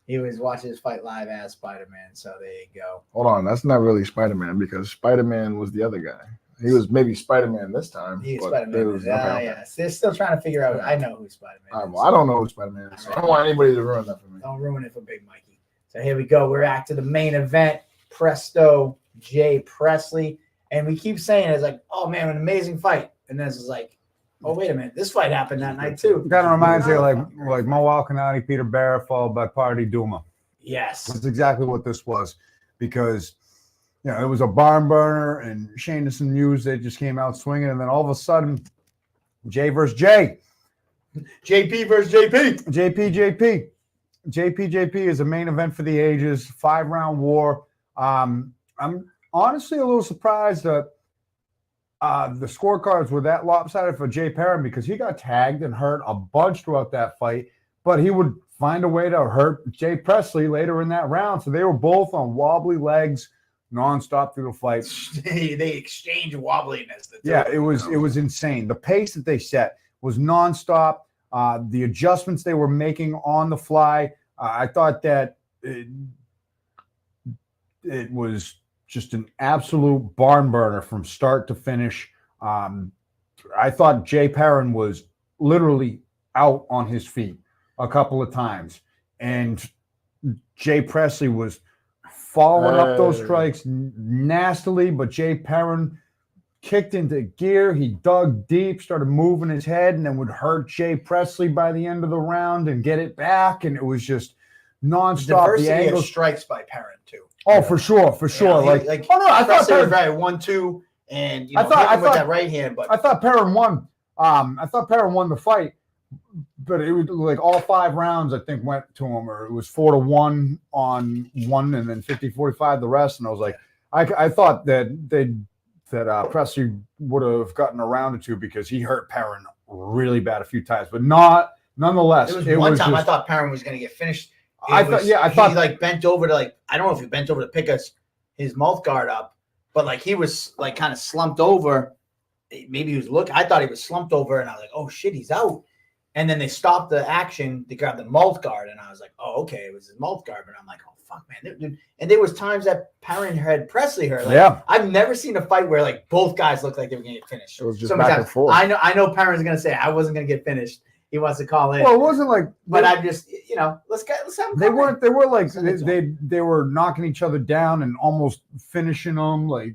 S1: He was watching his fight live as Spider-Man, so there you go.
S3: Hold on, that's not really Spider-Man because Spider-Man was the other guy. He was maybe Spider-Man this time.
S1: He's
S3: but
S1: Spider-Man.
S3: it was- okay.
S1: Yes. They're still trying to figure out. I know who Spider-Man
S3: All right,
S1: is.
S3: well, I don't know who Spider-Man is, so I don't want anybody to ruin that for me.
S1: Don't ruin it for Big Mikey. So here we go. We're back to the main event. Presto, Jay Presley. And we keep saying it's like, oh man, an amazing fight. And then it's like, oh wait a minute, this fight happened that night too.
S4: Kind of reminds you of like Moal Kanani, Peter Barrett, followed by Party Duma.
S1: Yes.
S4: That's exactly what this was, because it was a barn burner, and Shainis and Muse, they just came out swinging, and then all of a sudden, Jay versus Jay.
S1: JP versus JP.
S4: JP is a main event for the ages, 5-round war. I'm honestly a little surprised that the scorecards were that lopsided for Jay Perrin, because he got tagged and hurt a bunch throughout that fight, but he would find a way to hurt Jay Presley later in that round. So they were both on wobbly legs nonstop through the fight.
S1: They exchange wobbliness.
S4: Yeah, it was insane. The pace that they set was nonstop. The adjustments they were making on the fly, I thought that it was just an absolute barn burner from start to finish. I thought Jay Perrin was literally out on his feet a couple of times, and Jay Presley was following up those strikes nastily, but Jay Perrin kicked into gear. He dug deep, started moving his head, and then would hurt Jay Presley by the end of the round and get it back. And it was just nonstop.
S1: Diversity
S4: The angles
S1: of strikes by Perrin too.
S4: Oh, for sure.
S1: Like
S4: oh no, I thought
S1: Presley was
S4: Perrin,
S1: right 1-2, and
S4: I thought
S1: with that right hand, but
S4: I thought Perrin won. I thought Perrin won the fight, but it was like all 5 rounds I think went to him, or it was 4-1 on one, and then 50-45 the rest. And I was like, I thought that Presley would have gotten a round or two, because he hurt Perrin really bad a few times, but nonetheless.
S1: it was one time I thought Perrin was going to get finished.
S4: I thought
S1: he like bent over to I don't know if he bent over to pick his mouth guard up, but like he was like kind of slumped over. Maybe he was looking. I thought he was slumped over, and I was like, oh shit, he's out. And then they stopped the action to grab the mouth guard, and I was like, oh okay, it was his mouth guard. But I'm like, oh fuck, man, dude. And there was times that Perrin had Presley hurt. Like,
S4: yeah,
S1: I've never seen a fight where like both guys looked like they were going to get finished.
S3: It was just
S1: So many
S3: back
S1: times.
S3: and forth.
S1: I know Perrin's going to say I wasn't going to get finished. He wants to call in.
S4: well, it wasn't like,
S1: But I just, let's have
S4: they weren't. They were like
S1: Send it to
S4: they were knocking each other down and almost finishing them. Like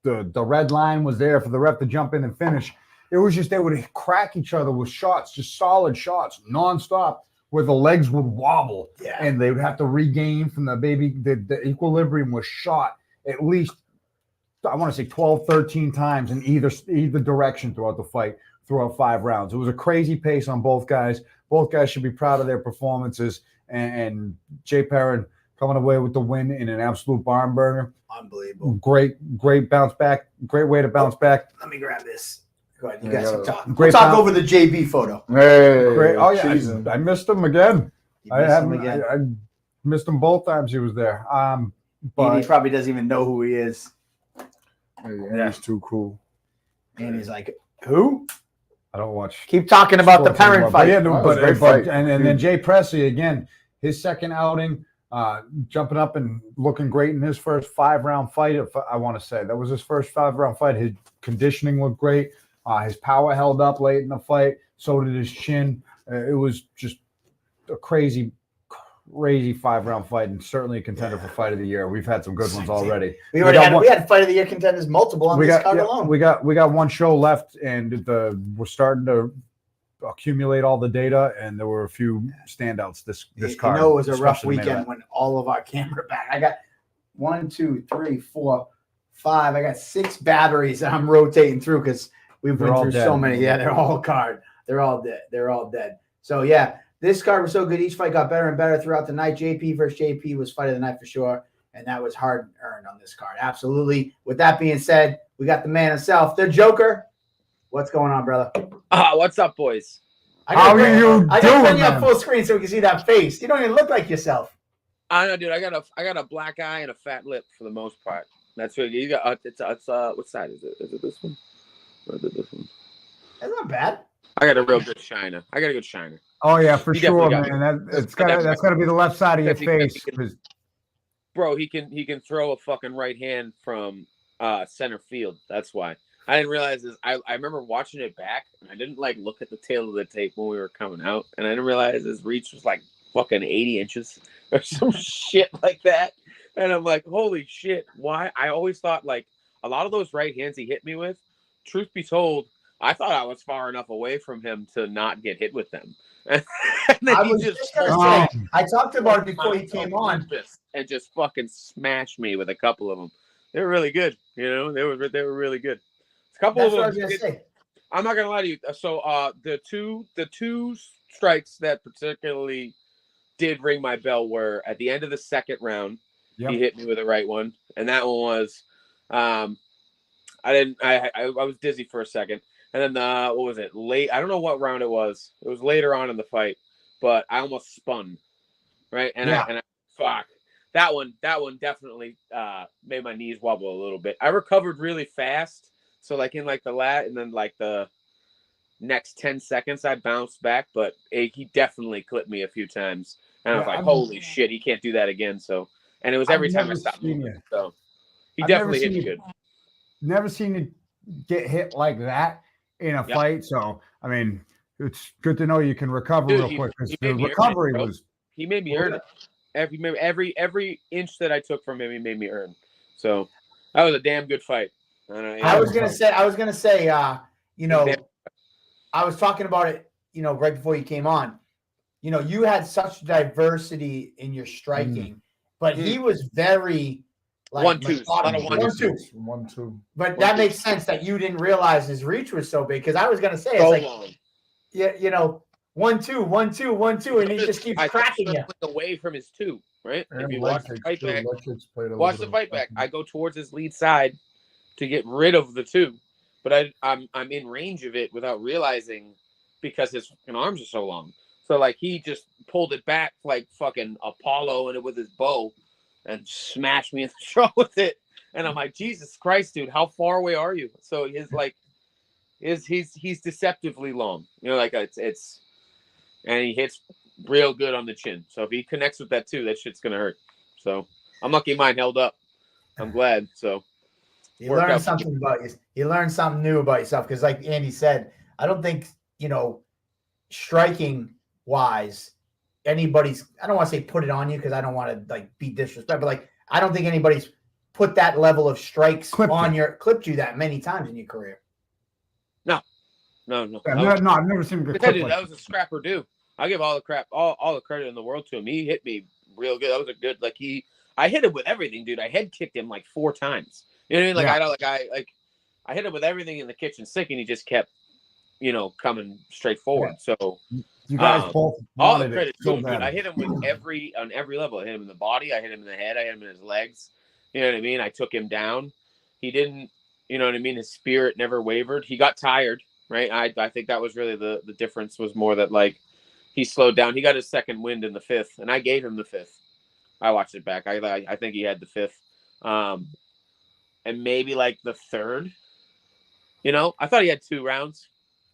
S4: the red line was there for the ref to jump in and finish. It was just they would crack each other with shots, just solid shots, nonstop, where the legs would wobble,
S1: Yeah.
S4: and they would have to regain from the equilibrium was shot at least, I want to say 12, 13 times in either direction throughout the fight, throughout 5 rounds. It was a crazy pace on both guys. Both guys should be proud of their performances, and Jay Perrin coming away with the win in an absolute barn burner.
S1: Unbelievable.
S4: Great bounce back. Great way to bounce back.
S1: Let me grab this. Go ahead. You
S3: Yeah,
S1: guys
S3: yeah.
S1: can talk.
S4: Great
S1: We'll talk
S4: bounce.
S1: over the JB photo.
S3: Hey,
S4: Great. Oh yeah,
S3: cheesing.
S4: I missed him again.
S1: You
S4: I
S1: missed
S4: haven't.
S1: him again.
S4: I missed him both times he was there.
S1: He
S4: But
S1: probably doesn't even know who he is.
S3: Hey, he's too cool.
S1: And he's like, who?
S4: I don't watch.
S1: Keep talking about the
S4: sports anymore.
S1: Perrin fight.
S4: But yeah,
S3: That was a great
S4: but
S3: fight.
S4: and then Jay Presley again, his second outing, jumping up and looking great in his first 5-round fight. I want to say that was his first 5-round fight. His conditioning looked great. His power held up late in the fight. So did his chin. It was just a crazy 5-round fight, and certainly a contender for fight of the year. We've had some good ones already.
S1: We
S4: got
S1: had fight of the year contenders multiple on this card alone.
S4: We got one show left, and we're starting to accumulate all the data, and there were a few standouts this card.
S1: You know, it was a rough
S4: especially the main
S1: weekend
S4: event.
S1: when all of our camera back. I got 1, 2, 3, 4, 5. I got 6 batteries that I'm rotating through because we've
S4: They're
S1: been
S4: all
S1: through
S4: dead.
S1: so many. Yeah, they're all card. They're all dead. They're all dead. So yeah, this card was so good. Each fight got better and better throughout the night. JP versus JP was fight of the night for sure, and that was hard earned on this card. Absolutely. With that being said, we got the man himself, the Joker. What's going on, brother?
S6: What's up, boys?
S4: How are you
S1: I gotta bring
S4: doing,
S1: you up
S4: man?
S1: full screen so we can see that face. You don't even look like yourself.
S6: I know, dude. I got a black eye and a fat lip for the most part. That's what you got. It's what side is it? Is it this one? Or is it this one?
S1: That's not bad.
S6: I got a real good shiner. I got a good shiner.
S4: Oh yeah, for
S6: You
S4: sure,
S6: definitely
S4: man. That's gotta be the left side of your face.
S6: Bro, he can throw a fucking right hand from center field. That's why. I didn't realize this. I remember watching it back, and I didn't like look at the tail of the tape when we were coming out, and I didn't realize his reach was like fucking 80 inches or some shit like that. And I'm like, holy shit! Why? I always thought like a lot of those right hands he hit me with. Truth be told, I thought I was far enough away from him to not get hit with them. And then
S1: I
S6: he
S1: was just gonna say, I talked about it before he came on.
S6: and just fucking smashed me with a couple of them. They were really good, you know. They were really good. A couple
S1: That's
S6: of
S1: what I
S6: them.
S1: was gonna say.
S6: I'm not gonna lie to you. So, the two strikes that particularly did ring my bell were at the end of the second round.
S4: Yep.
S6: He hit me with the right one, and that one was, I was dizzy for a second, and then what was it? Late. I don't know what round it was. It was later on in the fight, but I almost spun, right? And I fuck. That one definitely made my knees wobble a little bit. I recovered really fast. So like in like the and then like the next 10 seconds I bounced back, but he definitely clipped me a few times. And I was like, holy shit, he can't do that again. So, and it was every time I stopped moving. So he definitely hit me good.
S4: Never seen you get hit like that in a fight. So, I mean, it's good to know you can recover real quick. The recovery was.
S6: He made me earn it. Every inch that I took from him, he made me earn. So that was a damn good fight.
S1: I was gonna say, you know, I was talking about it, you know, right before you came on. You know, you had such diversity in your striking, but he was very like
S6: 1-2s, a lot of 1-2s.
S3: 1-2.
S1: But that makes sense that you didn't realize his reach was so big because I was gonna say it's like,
S6: long.
S1: yeah, you know, 1-2, 1-2, 1-2, and he just keeps cracking you
S6: away from his two, right?
S3: And
S6: if you
S3: leg
S6: watch the
S3: kicks,
S6: fight
S3: too.
S6: back,
S3: Leg kicks played a
S6: watch
S3: little
S6: the
S3: bit
S6: fight back. I go towards his lead side to get rid of the two, but I'm in range of it without realizing because his fucking arms are so long. So like he just pulled it back like fucking Apollo and it with his bow and smashed me in the throat with it. And I'm like, Jesus Christ, dude, how far away are you? So he's deceptively long. You know, like it's and he hits real good on the chin. So if he connects with that too, that shit's gonna hurt. So I'm lucky mine held up. I'm glad. So
S1: you learned something about you. You learned something new about yourself because, like Andy said, I don't think striking wise, anybody's. I don't want to say put it on you because I don't want to like be disrespectful, but like I don't think anybody's put that level of strikes clipped you that many times in your career.
S6: No.
S4: I've never seen him get clipped like
S6: that was a scrapper dude. I give all the credit in the world to him. He hit me real good. That was a good I hit him with everything, dude. I head kicked him like 4 times. You know what I mean? I hit him with everything in the kitchen sink, and he just kept, coming straight forward.
S4: Yeah.
S6: So
S4: you guys both
S6: all the credit
S4: so
S6: to him, dude. I hit him with on every level. I hit him in the body. I hit him in the head. I hit him in his legs. You know what I mean? I took him down. He didn't. You know what I mean? His spirit never wavered. He got tired, right? I think that was really the difference. Was more that like he slowed down. He got his second wind in the 5th, and I gave him the 5th. I watched it back. I think he had the 5th, and maybe like the 3rd. I thought he had 2 rounds.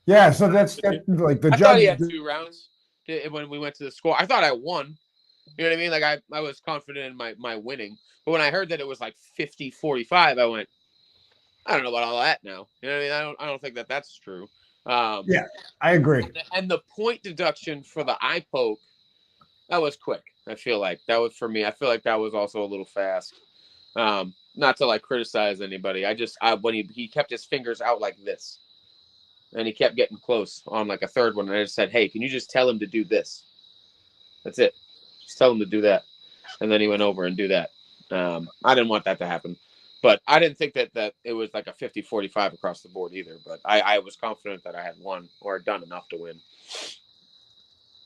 S4: Yeah, so that's like the
S6: I
S4: judge.
S6: thought he had 2 rounds when we went to the score. I thought I won. You know what I mean? Like I was confident in my winning. But when I heard that it was like 50-45, I went, I don't know about all that now. You know what I mean? I don't think that's true.
S4: Yeah, I agree.
S6: And the point deduction for the eye poke, that was quick. I feel like that was for me. I feel like that was also a little fast. Not to like criticize anybody. When he kept his fingers out like this, and he kept getting close on like a third one. And I just said, hey, can you just tell him to do this? That's it. Just tell him to do that. And then he went over and do that. I didn't want that to happen. But I didn't think that it was like a 50-45 across the board either. But I was confident that I had won or done enough to win.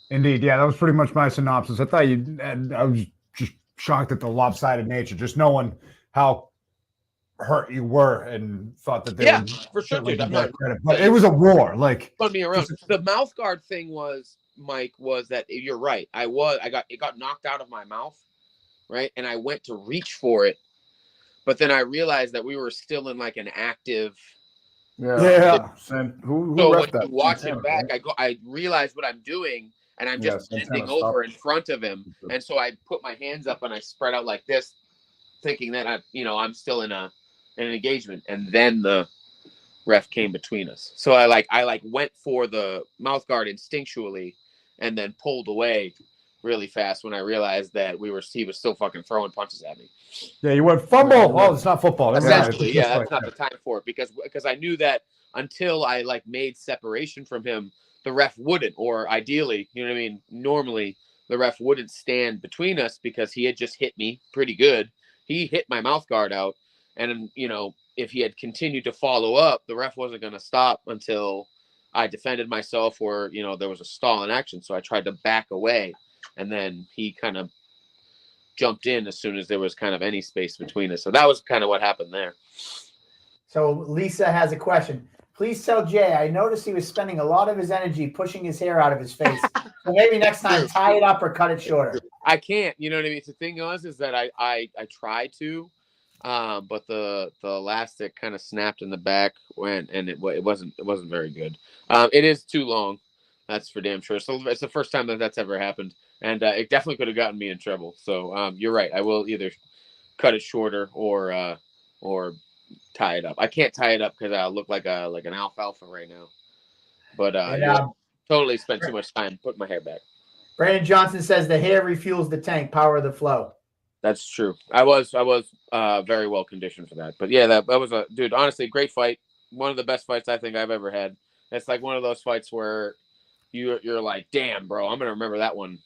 S4: Indeed. Yeah, that was pretty much my synopsis. I thought I was just shocked at the lopsided nature, just knowing how hurt you were and thought that they would
S6: for sure, dude. I'm not
S4: credit. But it was a war. Like,
S6: spun me around. The mouth guard thing was, Mike, was that you're right. It got knocked out of my mouth, right? And I went to reach for it. But then I realized that we were still in like an active.
S3: Yeah. Who
S6: so
S3: ref
S6: when
S3: that?
S6: you watch
S3: Santana,
S6: it back,
S3: right?
S6: I realized what I'm doing, and I'm just bending
S3: Santana
S6: over in
S3: stopped.
S6: front of him, and so I put my hands up and I spread out like this, thinking that I'm still in an engagement, and then the ref came between us. So I went for the mouth guard instinctually, and then pulled away really fast when I realized that he was still fucking throwing punches at me.
S4: Yeah, you went fumble. Oh, it's not football.
S6: Essentially, that's not the time for it because I knew that until I made separation from him, the ref wouldn't, or ideally, you know what I mean? Normally, the ref wouldn't stand between us because he had just hit me pretty good. He hit my mouth guard out, and if he had continued to follow up, the ref wasn't going to stop until I defended myself or there was a stall in action. So I tried to back away. And then he kind of jumped in as soon as there was kind of any space between us. So that was kind of what happened there.
S1: So Lisa has a question. Please tell Jay, I noticed he was spending a lot of his energy pushing his hair out of his face. So maybe next time tie it up or cut it shorter.
S6: I can't, you know what I mean? The thing is that I tried to, but the elastic kind of snapped in the back and it wasn't very good. It is too long. That's for damn sure. So it's the first time that's ever happened. And it definitely could have gotten me in trouble. So you're right. I will either cut it shorter or tie it up. I can't tie it up because I look like an alfalfa right now. But totally spent too much time putting my hair back.
S1: Brandon Johnson says the hair refuels the tank, power of the flow.
S6: That's true. I was very well conditioned for that. But yeah, that was dude. Honestly, great fight. One of the best fights I think I've ever had. It's like one of those fights where you're like, damn, bro, I'm gonna remember that one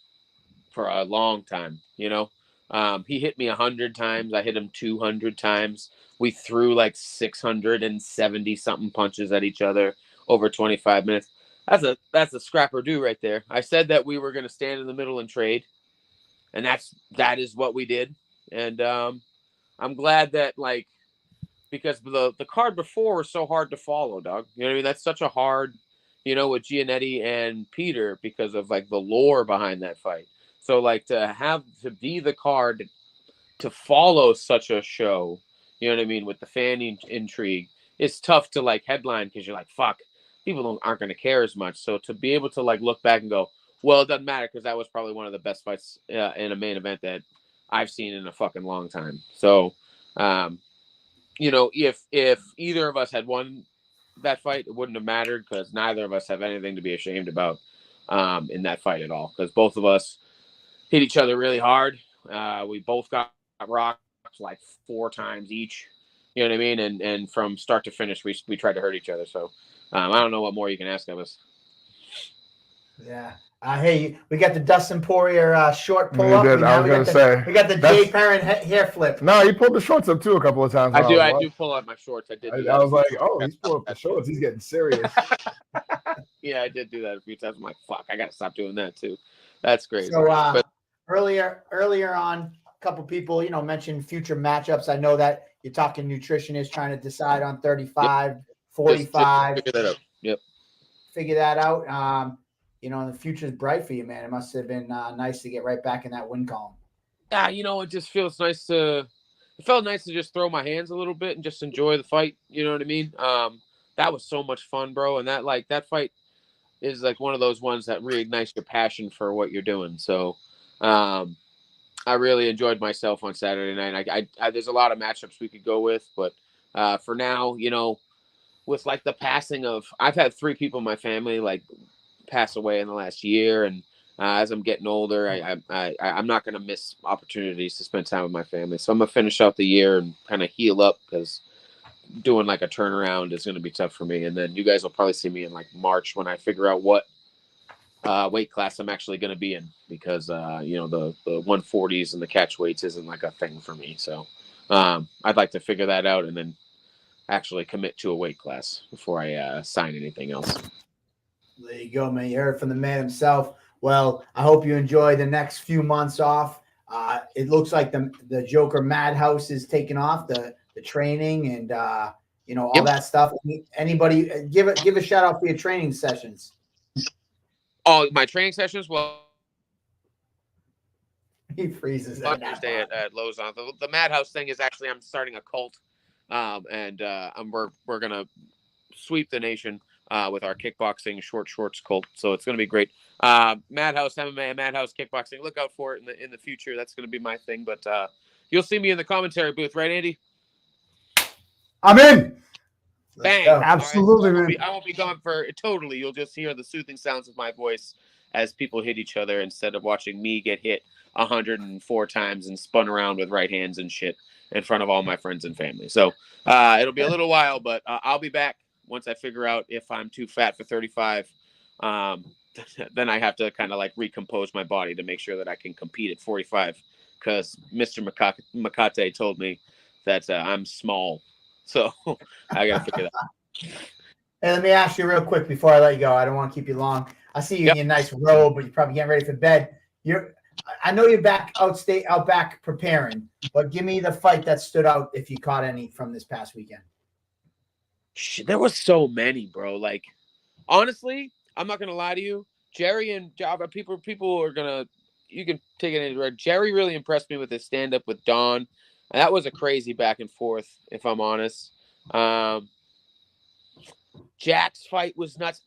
S6: for a long time. He hit me 100 times. I hit him 200 times. We threw like 670 something punches at each other over 25 minutes. That's a scrapper do right there. I said that we were gonna stand in the middle and trade, and that is what we did. And I'm glad that because the card before was so hard to follow, dog. You know what I mean? That's such a hard. With Giuliani and Peter because of the lore behind that fight. So to be the card to follow such a show, you know what I mean, with the fan intrigue, it's tough to headline because you're like, fuck, people aren't going to care as much. So to be able to look back and go, well, it doesn't matter because that was probably one of the best fights in a main event that I've seen in a fucking long time. So, if either of us had won that fight, it wouldn't have mattered because neither of us have anything to be ashamed about in that fight at all, because both of us hit each other really hard. We both got rocked 4 times each, you know what I mean, and from start to finish we tried to hurt each other. So I don't know what more you can ask of us.
S1: Yeah. Hey, we got the Dustin Poirier short pull up.
S3: I was gonna say
S1: we got the Jay Perrin hair flip.
S3: No, he pulled the shorts up too a couple of times.
S6: I do pull out my shorts. I
S3: was like, oh, he's pulling up the shorts. He's getting serious.
S6: Yeah, I did do that a few times. I'm like, fuck, I gotta stop doing that too. That's crazy.
S1: So earlier on, a couple people mentioned future matchups. I know that you're talking nutritionists trying to decide on 35, 45.
S6: Just figure that out. Yep.
S1: Figure that out. The future's bright for you, man. It must have been nice to get right back in that win column.
S6: Yeah, it just feels nice it felt nice to just throw my hands a little bit and just enjoy the fight. You know what I mean? That was so much fun, bro. And that fight is one of those ones that reignites your passion for what you're doing. So I really enjoyed myself on Saturday night. I there's a lot of matchups we could go with, but for now, with the passing of, I've had 3 people in my family pass away in the last year, and as I'm getting older, I'm not going to miss opportunities to spend time with my family. So I'm gonna finish out the year and kind of heal up because doing like a turnaround is going to be tough for me. And then you guys will probably see me in like March when I figure out what weight class I'm actually going to be in, because the 140s and the catch weights isn't like a thing for me. So I'd like to figure that out and then actually commit to a weight class before I sign anything else.
S1: There you go, man. You heard from the man himself. Well, I hope you enjoy the next few months off. It looks like the Joker Madhouse is taking off, the training and all that stuff. Anybody give a shout out for your training sessions?
S6: Oh, my training sessions? Well,
S1: he freezes
S6: Thursday at Lozon. The Madhouse thing is actually I'm starting a cult, and we're gonna sweep the nation with our kickboxing short shorts cult. So it's gonna be great. Madhouse MMA, Madhouse kickboxing. Look out for it in the future. That's gonna be my thing. But you'll see me in the commentary booth, right, Andy?
S4: I'm in.
S6: Bang!
S4: Absolutely,
S6: right.
S4: man.
S6: I won't be gone for totally. You'll just hear the soothing sounds of my voice as people hit each other instead of watching me get hit 104 times and spun around with right hands and shit in front of all my friends and family. So it'll be a little while, but I'll be back once I figure out if I'm too fat for 35. Then I have to kind of like recompose my body to make sure that I can compete at 45, because Mr. Makate told me that I'm small. So I got to figure that out.
S1: Hey, let me ask you real quick before I let you go. I don't want to keep you long. I see you in your nice robe, but you're probably getting ready for bed. I know you're out back preparing, but give me the fight that stood out if you caught any from this past weekend.
S6: Shit, there was so many, bro. Like, honestly, I'm not gonna lie to you. Jerry and Java, people are gonna. You can take it anywhere. Jerry really impressed me with his stand up with Don. And that was a crazy back and forth, if I'm honest. Jack's fight was nuts.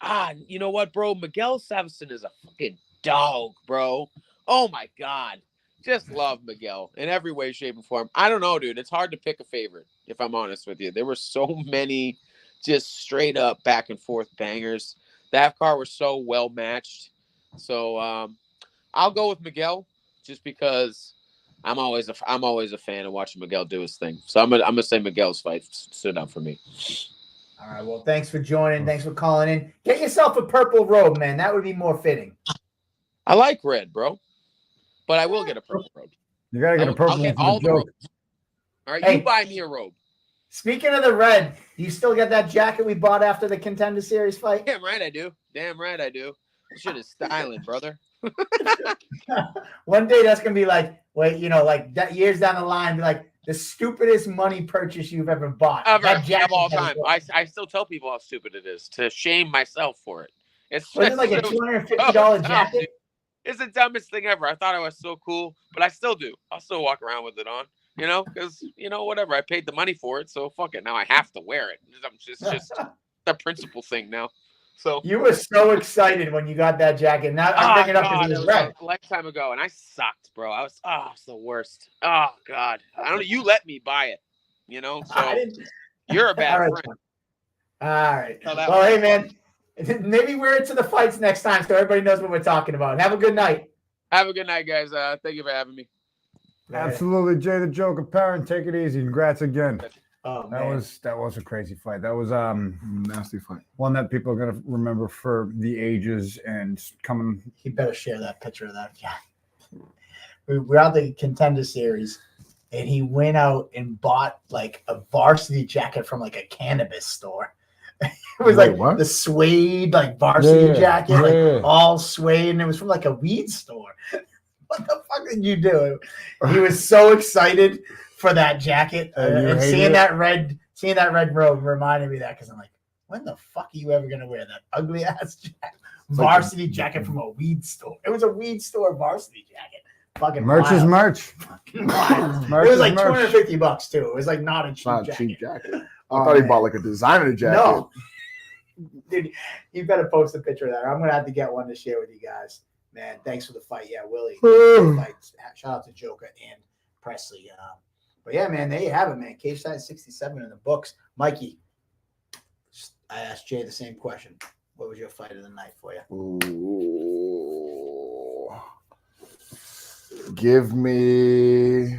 S6: You know what, bro? Miguel Sevasin is a fucking dog, bro. Oh my God. Just love Miguel in every way, shape, and form. I don't know, dude. It's hard to pick a favorite, if I'm honest with you. There were so many just straight up back and forth bangers. That car was so well matched. So I'll go with Miguel just because I'm always a fan of watching Miguel do his thing. So I'm gonna say Miguel's fight stood out for me.
S1: All right. Well, thanks for joining. Thanks for calling in. Get yourself a purple robe, man. That would be more fitting.
S6: I like red, bro, but I will get a purple robe.
S4: You gotta get a purple
S6: I'll get
S4: one
S6: all
S4: for
S6: the
S4: the
S6: robes.
S4: joke.
S6: All right,
S1: Hey.
S6: you buy me a robe.
S1: Speaking of the red, do you still get that jacket we bought after the Contender Series fight?
S6: Damn right I do. This shit is styling, brother.
S1: One day that's gonna be like, like that years down the line, be like the stupidest money purchase you've ever bought. That jacket
S6: Of all time. I still tell people how stupid it is to shame myself for it.
S1: Was it like a $250 jacket?
S6: Dude. It's the dumbest thing ever. I thought I was so cool, but I still do. I'll still walk around with it on, because whatever. I paid the money for it, so fuck it. Now I have to wear it. It's just the principal thing now. So
S1: you were so excited when you got that jacket. Now I'm bringing it up because it was red.
S6: A lifetime ago, and I sucked, bro. It's the worst. Oh God, I don't know. You let me buy it, so you're a bad friend.
S1: All right. Well, hey man, maybe we're into the fights next time, so everybody knows what we're talking about. Have a good night.
S6: Have a good night, guys. Thank you for having me.
S4: Absolutely, Jay the Joker Perrin. Take it easy. Congrats again.
S1: Oh,
S4: that was a crazy fight. That was
S3: nasty fight.
S4: One that people are gonna remember for the ages and coming.
S1: He better share that picture of that. Yeah. We're out the Contender Series, and he went out and bought like a varsity jacket from like a cannabis store. It was the suede varsity jacket, like all suede, and it was from like a weed store. What the fuck did you do? He was so excited for that jacket, and seeing that red robe reminded me of that, because I'm like, when the fuck are you ever gonna wear that ugly ass varsity jacket from a weed store? It was a weed store varsity jacket. Fucking
S4: merch
S1: wild.
S4: Is merch.
S1: It was like $250 too. It was like not a cheap jacket.
S3: I thought he bought like a designer jacket.
S1: No. Dude, you better post a picture of that. I'm gonna have to get one to share with you guys. Man, thanks for the fight. Yeah, Willie. Shout out to Joker and Presley. But yeah, man, there you have it, man. Cage Side 67 in the books. Mikey, I asked Jay the same question. What was your fight of the night for you?
S3: Give me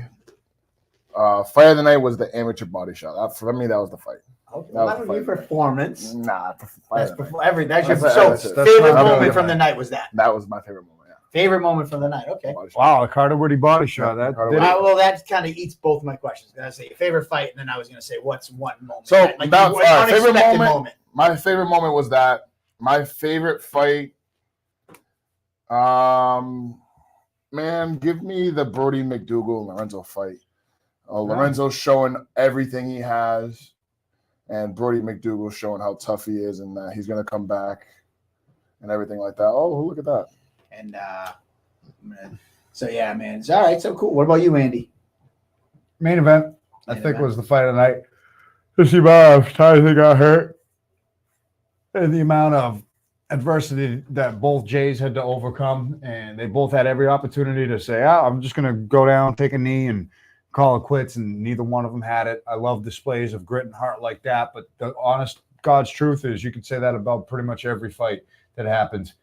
S3: Fight of the night was the amateur body shot. For me, that was the fight.
S1: Okay,
S3: That was
S1: that
S3: the
S1: would be
S3: fight.
S1: performance.
S3: Nah,
S1: That's
S3: fight.
S1: before every. That's your
S3: That's
S1: so
S3: it.
S1: favorite
S3: That's
S1: moment
S3: good.
S1: from the night was that.
S3: That was my favorite moment. Yeah.
S1: Favorite moment from the night. Okay.
S3: Body shot.
S4: Wow, the Carter Witty body shot.
S3: Yeah,
S4: That
S3: Carter
S4: did
S3: Witty.
S4: it.
S1: Well, that kind of eats both of my questions. I say favorite fight, and then I was going to say what's one moment.
S3: So,
S1: like
S3: that-
S1: you-
S3: all right, favorite
S1: unexpected
S3: moment? My favorite moment was that. My favorite fight. Man, give me the Brody McDougall Lorenzo fight. Lorenzo showing everything he has, and Brody McDougall showing how tough he is, and that he's gonna come back, and everything like that. Oh, look at that!
S1: And so yeah, man. It's all right. So cool. What about you, Andy?
S4: Main event, I
S1: Main
S4: think,
S1: event.
S4: was the fight of the night. Just the amount of times they got hurt, and the amount of adversity that both Jays had to overcome, and they both had every opportunity to say, I'm just going to go down, take a knee, and call it quits, and neither one of them had it. I love displays of grit and heart like that, but the honest God's truth is you can say that about pretty much every fight that happens.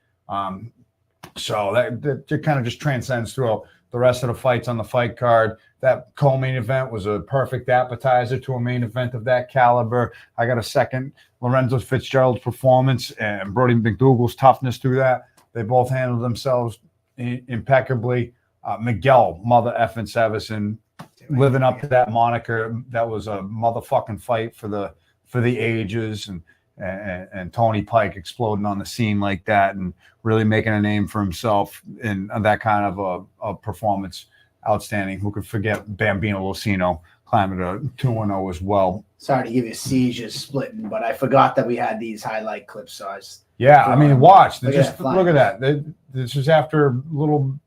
S4: So that kind of just transcends throughout the rest of the fights on the fight card. That co-main event was a perfect appetizer to a main event of that caliber. I got a second Lorenzo Fitzgerald's performance and Brody McDougall's toughness through that. They both handled themselves impeccably. Miguel, mother effing Sevasin, living up to that moniker. That was a motherfucking fight for the ages, and Tony Pike exploding on the scene like that and really making a name for himself in that kind of a performance. Outstanding. Who could forget Bambino Lucino climbing to 2-0 as well.
S1: Sorry to give you seizures splitting, but I forgot that we had these highlight clips. So
S4: I mean, watch.
S1: Look
S4: Look at that. This is after a little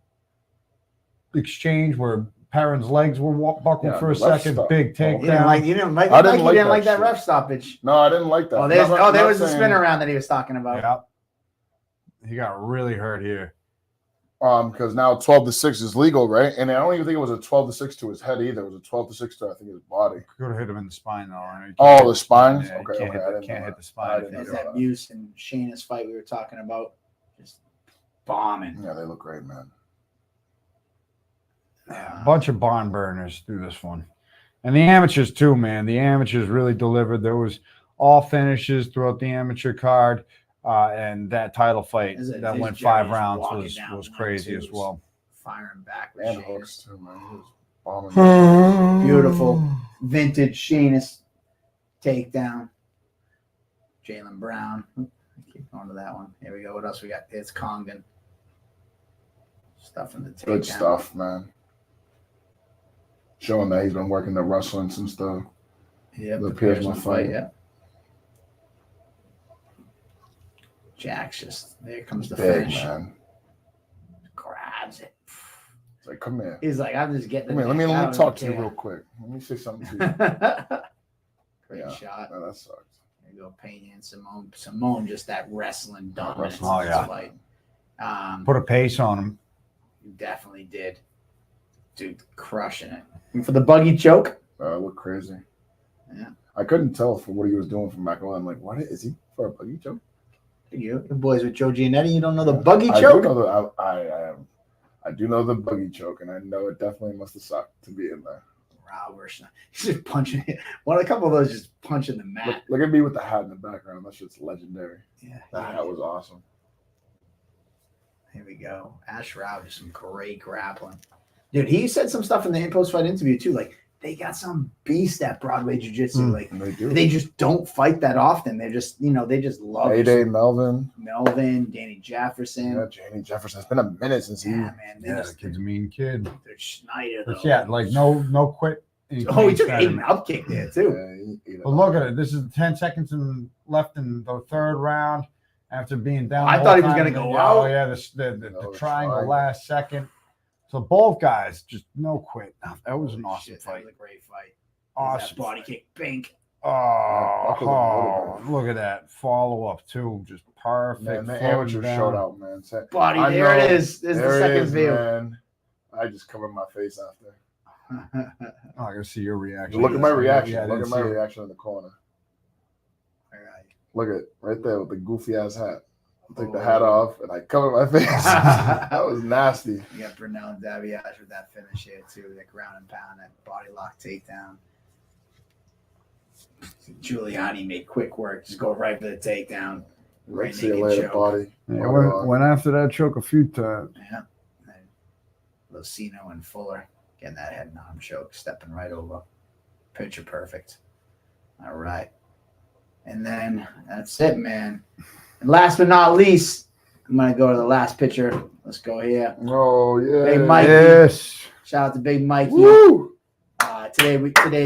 S4: exchange where Perrin's legs were buckled for a second.
S3: stop.
S4: Big takedown.
S1: you didn't like
S3: I didn't
S1: you
S3: like
S1: didn't
S3: that
S1: like that
S3: shit.
S1: ref stoppage.
S3: No, I didn't like that.
S1: Oh, there was the
S3: saying-
S1: spin around that he was talking about.
S4: Yeah. He got really hurt here.
S3: Because now 12-6 is legal, right? And I don't even think it was a 12-6 to his head either. It was a 12-6 to, I think, his body.
S4: Could have hit him in the spine, though. Right?
S3: Oh, the spine?
S4: Yeah,
S3: Okay,
S4: can't
S3: okay. I didn't
S4: hit
S3: know
S4: the
S3: that.
S4: spine.
S3: I didn't
S1: There's
S3: know
S1: that
S3: that.
S1: Muse and Shainis fight we were talking about. Just bombing.
S3: Yeah, they look great, man.
S4: A bunch of barn burners through this one. And the amateurs too, man. The amateurs really delivered. There was all finishes throughout the amateur card. And that title fight that went 5 rounds was crazy as well.
S1: Firing back with
S3: And
S1: Shainis.
S3: hooks, too, man. He was bombing.
S1: Beautiful vintage Shainis takedown. Jalen Brown. Keep going to that one. Here we go. What else we got? It's Congdon. Stuff in the takedown.
S3: Good stuff, man. Showing that he's been working the wrestling since the Piersman fight.
S1: Yeah. Jack's just there comes the
S3: big,
S1: finish.
S3: man.
S1: Grabs it.
S3: It's like, come here.
S1: He's like, I'm just getting.
S3: Come here. Let me talk to you real quick. Let me say something to you.
S1: Great shot.
S3: No, that sucks.
S1: There you go, Peña and Simone. Simone just that wrestling dominance.
S4: Oh,
S1: in this
S4: yeah.
S1: fight.
S4: Put a pace on him.
S1: You definitely did. Dude, crushing it. And for the buggy choke.
S3: It looked crazy.
S1: Yeah.
S3: I couldn't tell from what he was doing from back away. I'm like, what is he for a buggy choke?
S1: You boys with Joe Giannetti, you don't know the buggy
S3: I
S1: choke?
S3: do know I do know the buggy choke, and I know it definitely must have sucked to be in there.
S1: He's just punching it. Well, a couple of those just punching the mat.
S3: Look at me with the hat in the background. That shit's legendary.
S1: Yeah.
S3: That hat was awesome.
S1: Here we go. Ash Rao, just some great grappling. Dude, he said some stuff in the post-fight interview, too. Like, they got some beast at Broadway Jiu-Jitsu. Like,
S3: And they do.
S1: they just don't fight that often. They're just, they just love
S3: Aiden, Melvin.
S1: Danny Jefferson.
S3: Yeah, Jamie Jefferson. It's been a minute since he.
S1: Yeah, man. They
S4: Yeah, the
S1: just,
S4: kid's a mean kid.
S1: they're Schneider, though.
S4: But yeah, like no quit.
S1: Oh, he took Aiden up kick there, too.
S4: But look at it. This is 10 seconds left in the third round after being down.
S1: I
S4: the
S1: thought he
S4: whole
S1: was
S4: time.
S1: gonna go
S4: Oh,
S1: out.
S4: yeah, the triangle last second. So both guys just no quit. That was an awesome
S1: Shit,
S4: fight.
S1: That was a great fight.
S4: Awesome
S1: That body
S4: fight.
S1: kick, bink.
S4: Oh, look at that follow up too. Just perfect.
S3: Man, the
S4: floating
S3: amateur
S4: down.
S3: showed out, man.
S1: Body,
S3: I
S1: there
S3: know.
S1: it is. There's
S3: There
S1: the
S3: it
S1: second
S3: is,
S1: view.
S3: man. I just covered my face after.
S4: Oh, I gotta see your reaction.
S3: Look at my reaction.
S4: Yeah, I
S3: Look
S4: didn't
S3: at my
S4: see it.
S3: reaction in the corner.
S1: All right.
S3: Look at right there with the goofy ass hat. take the hat off, and I cover my face. That was nasty.
S1: You got Brunelle and Daviage with that finish here too, that ground and pound, that body lock takedown. Giuliani made quick work, just go right for the takedown. Right
S3: See you
S1: naked
S3: later,
S1: choke.
S3: body.
S4: Yeah, went after that choke a few times.
S1: Yeah. And Lucino and Fuller getting that head and arm choke, stepping right over. Picture perfect. All right. And then that's it, man. And last but not least, I'm going to go to the last picture. Let's go here.
S3: Oh, yeah.
S1: Big Mikey.
S4: Yes.
S1: Shout out to Big Mikey.
S3: Woo!
S1: Today,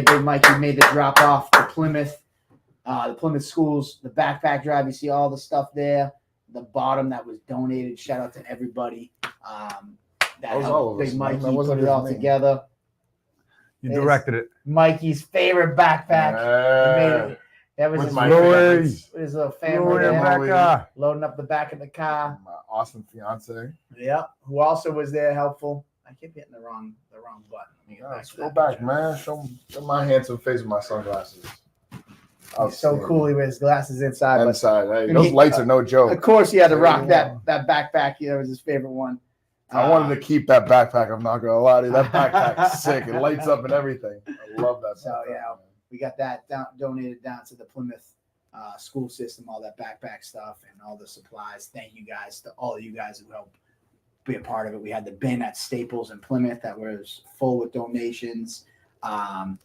S1: Big Mikey made the drop off to Plymouth. The Plymouth schools, the backpack drive. You see all the stuff there. The bottom that was donated. Shout out to everybody. That
S3: was
S1: helped
S3: all of us,
S1: Big
S3: man.
S1: Mikey
S3: That wasn't
S1: put it
S3: his
S1: all
S3: name.
S1: together.
S4: You directed it.
S1: Mikey's favorite backpack. He made it. That was
S3: With
S1: his
S3: my
S4: Louis.
S1: his little family
S4: Louis
S1: there,
S4: Rebecca.
S1: loading up the back of the car.
S3: My awesome fiance.
S1: Yeah, who also was there helpful. I keep hitting the wrong button. Let me get back to
S3: Go
S1: that
S3: back,
S1: picture.
S3: man. Show my handsome face with my sunglasses.
S1: He's so cool. He wears glasses inside. But
S3: Inside, hey,
S1: And
S3: those
S1: he-
S3: lights are no joke.
S1: of course, he had to rock
S3: Yeah.
S1: that backpack. That was his favorite one.
S3: I wanted to keep that backpack. I'm not gonna lie to you. That backpack's sick. It lights up and everything. I love that.
S1: So,
S3: backpack,
S1: yeah.
S3: man.
S1: We got that donated down to the Plymouth school system, all that backpack stuff and all the supplies. Thank you guys to all of you guys who helped be a part of it. We had the bin at Staples in Plymouth that was full with donations. And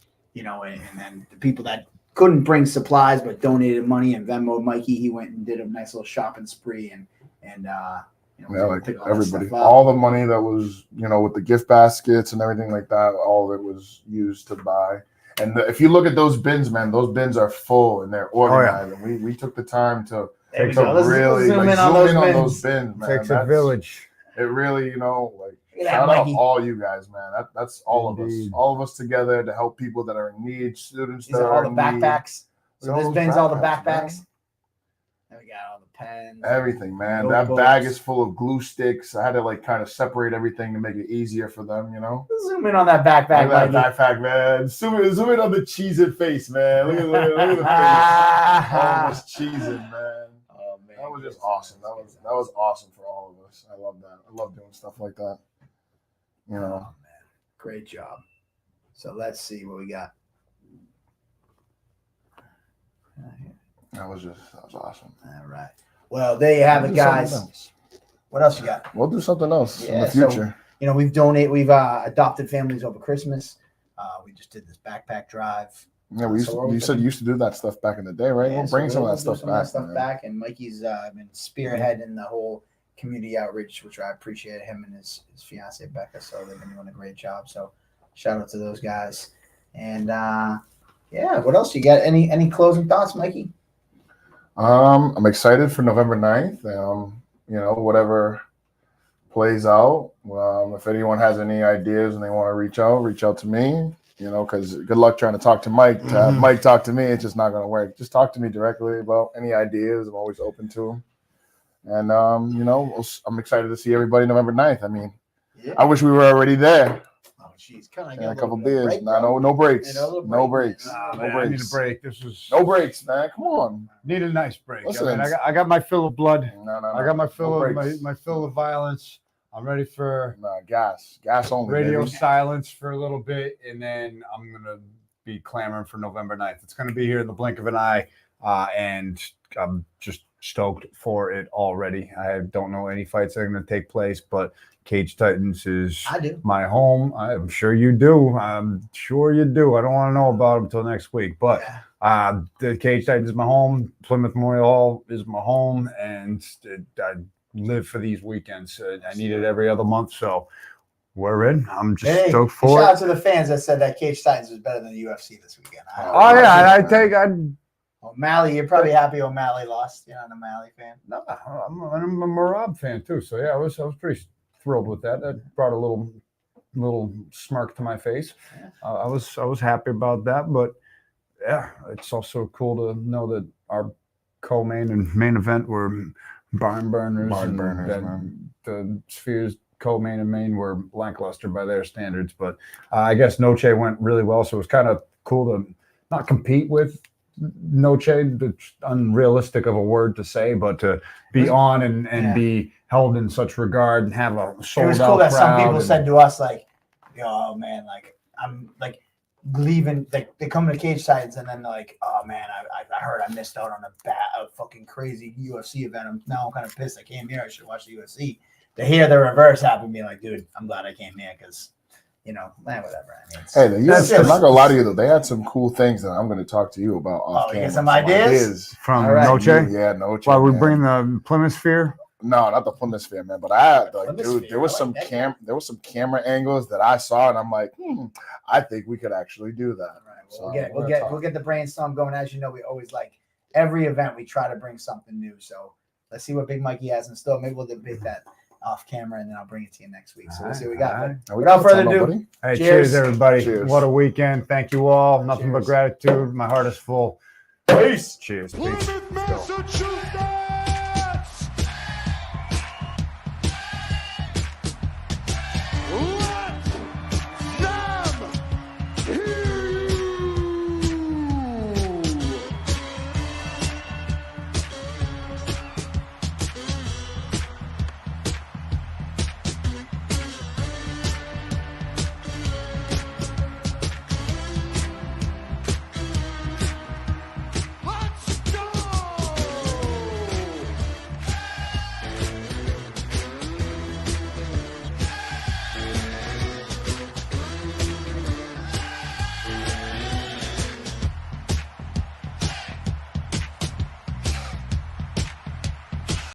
S1: then the people that couldn't bring supplies but donated money and Venmo Mikey, he went and did a nice little shopping spree and
S3: Yeah, like
S1: pick all that
S3: everybody,
S1: stuff up.
S3: all the money that was, with the gift baskets and everything like that, all of it was used to buy. And if you look at those bins, man, those bins are full and they're organized. And we took the time to
S1: There we
S3: to
S1: go. Let's
S3: really
S1: zoom
S3: like,
S1: in on
S3: zoom
S1: those
S3: in on
S1: bins.
S3: those bins, man.
S4: Takes a
S3: That's-
S4: village.
S3: It really,
S1: Look at that,
S3: shout out
S1: Mikey.
S3: all you guys, man. That's all of us,
S4: Indeed.
S3: all of us together to help people that are in need, students
S1: These
S3: that
S1: are all
S3: are
S1: the
S3: in need.
S1: backpacks. So
S3: Look at
S1: this
S3: those
S1: bin's all the
S3: backpacks,
S1: backpacks. And we got all the pens.
S3: Everything, man.
S1: Notebooks.
S3: That bag is full of glue sticks. I had to kind of separate everything to make it easier for them,
S1: Zoom in on that backpack,
S3: Look at
S1: Mikey.
S3: that backpack, man. Zoom in on the cheesing face, man. Look at the face. All of us cheesing, man.
S1: Oh, man.
S3: That was just awesome. That was awesome for all of us. I love that. I love doing stuff like that.
S1: Oh, man. Great job. So let's see what we got.
S3: That was awesome.
S1: All right. Well, there you have
S3: We'll
S1: it,
S3: do something
S1: guys.
S3: else.
S1: What else you got?
S3: We'll do something else in
S1: Yeah,
S3: the
S1: so-
S3: future.
S1: We've adopted families over Christmas. We just did this backpack drive.
S3: You said you used to do that stuff back in the day, right?
S1: Yeah,
S3: We'll
S1: so
S3: bring some of
S1: we'll
S3: that
S1: do
S3: stuff back. man.
S1: And Mikey's been spearheading the whole community outreach, which I appreciate him and his fiance Becca. So they've been doing a great job. So shout out to those guys. And what else you got? Any closing thoughts, Mikey?
S3: I'm excited for November 9th. Whatever plays out. If anyone has any ideas and they want to reach out to me. Because good luck trying to talk to Mike. To have Mike talk to me, it's just not going to work. Just talk to me directly about any ideas. I'm always open to them. And, I'm excited to see everybody November 9th. I mean, I wish we were already there.
S1: Oh, jeez. Kind of
S3: Yeah, a couple beers. No breaks. No breaks.
S1: Oh,
S3: No
S4: Man, I need a
S3: breaks.
S4: break. This was
S3: No breaks, man. Come on.
S4: need a nice break.
S3: Listen.
S4: I got my fill of blood.
S3: No.
S4: I got my fill
S3: No
S4: of
S3: breaks.
S4: my fill of violence. I'm ready for
S3: Nah, gas only.
S4: radio
S3: baby.
S4: silence for a little bit, and then I'm gonna be clamoring for November 9th. It's gonna be here in the blink of an eye, and I'm just stoked for it already. I don't know any fights that are gonna take place, but Cage Titans is
S1: I do.
S4: my home. I'm sure you do. I'm sure you do. I don't want to know about them until next week, but the Cage Titans is my home. Plymouth Memorial Hall is my home, and I live for these weekends. I need it every other month, so we're in. I'm just stoked for
S1: shout
S4: it.
S1: out to the fans that said that Cage Titans was better than the UFC this weekend.
S4: Oh yeah, and
S1: O'Malley, you're probably happy O'Malley lost. You're not an O'Malley fan.
S4: No, I'm a Marab fan too. So yeah, I was pretty thrilled with that. That brought a little smirk to my face.
S1: Yeah.
S4: I was happy about that, but yeah, it's also cool to know that our co-main and main event were barn burners. and that
S3: Man.
S4: the Spheres co-main and main were lackluster by their standards, but I guess Noche went really well, so it was kind of cool to not compete with Noche, it's unrealistic of a word to say, but to be on and
S1: Yeah.
S4: be held in such regard and have a sold
S1: It was
S4: out
S1: cool that some
S4: crowd
S1: people
S4: and-
S1: said to us, like, "Oh man, like I'm like leaving." They come to the cage sides and then they're like, "Oh man, I heard I missed out on a fucking crazy UFC event. I'm kind of pissed. I came here. I should watch the UFC." To hear the reverse happen, being like, "Dude, I'm glad I came here because, whatever." I mean,
S3: Hey, the
S1: That's
S3: UFC, I'm
S1: just-
S3: not gonna lie to you though. They had some cool things that I'm gonna talk to you about off
S1: you
S3: camera.
S1: got some ideas?
S4: from
S1: All right.
S4: Noche.
S3: Yeah, Noche.
S4: Why we
S3: man.
S4: bring the Plymouth Sphere?
S3: No, not the Plymouth Sphere, man. But I had like,
S1: Plymouth
S3: dude,
S1: Sphere,
S3: there was
S1: I
S3: some
S1: like that.
S3: there was some camera angles that I saw, and I'm like, I think we could actually do that.
S1: All right,
S3: So
S1: we'll
S3: we're
S1: get
S3: talking.
S1: the brainstorm going. As you know, we always like every event we try to bring something new. So let's see what Big Mikey has in store. Maybe we'll debate that off camera and then I'll bring it to you next week. So we'll see what we got.
S4: All right.
S1: But
S3: Are we
S1: without
S3: gonna
S1: further
S3: tell
S1: ado,
S3: nobody?
S4: Hey,
S1: Cheers.
S4: cheers, everybody.
S3: Cheers.
S4: What a weekend. Thank you all. Nothing but
S1: Cheers.
S4: gratitude. My heart is full.
S1: peace.
S4: Cheers. Peace.
S2: Plymouth, Massachusetts.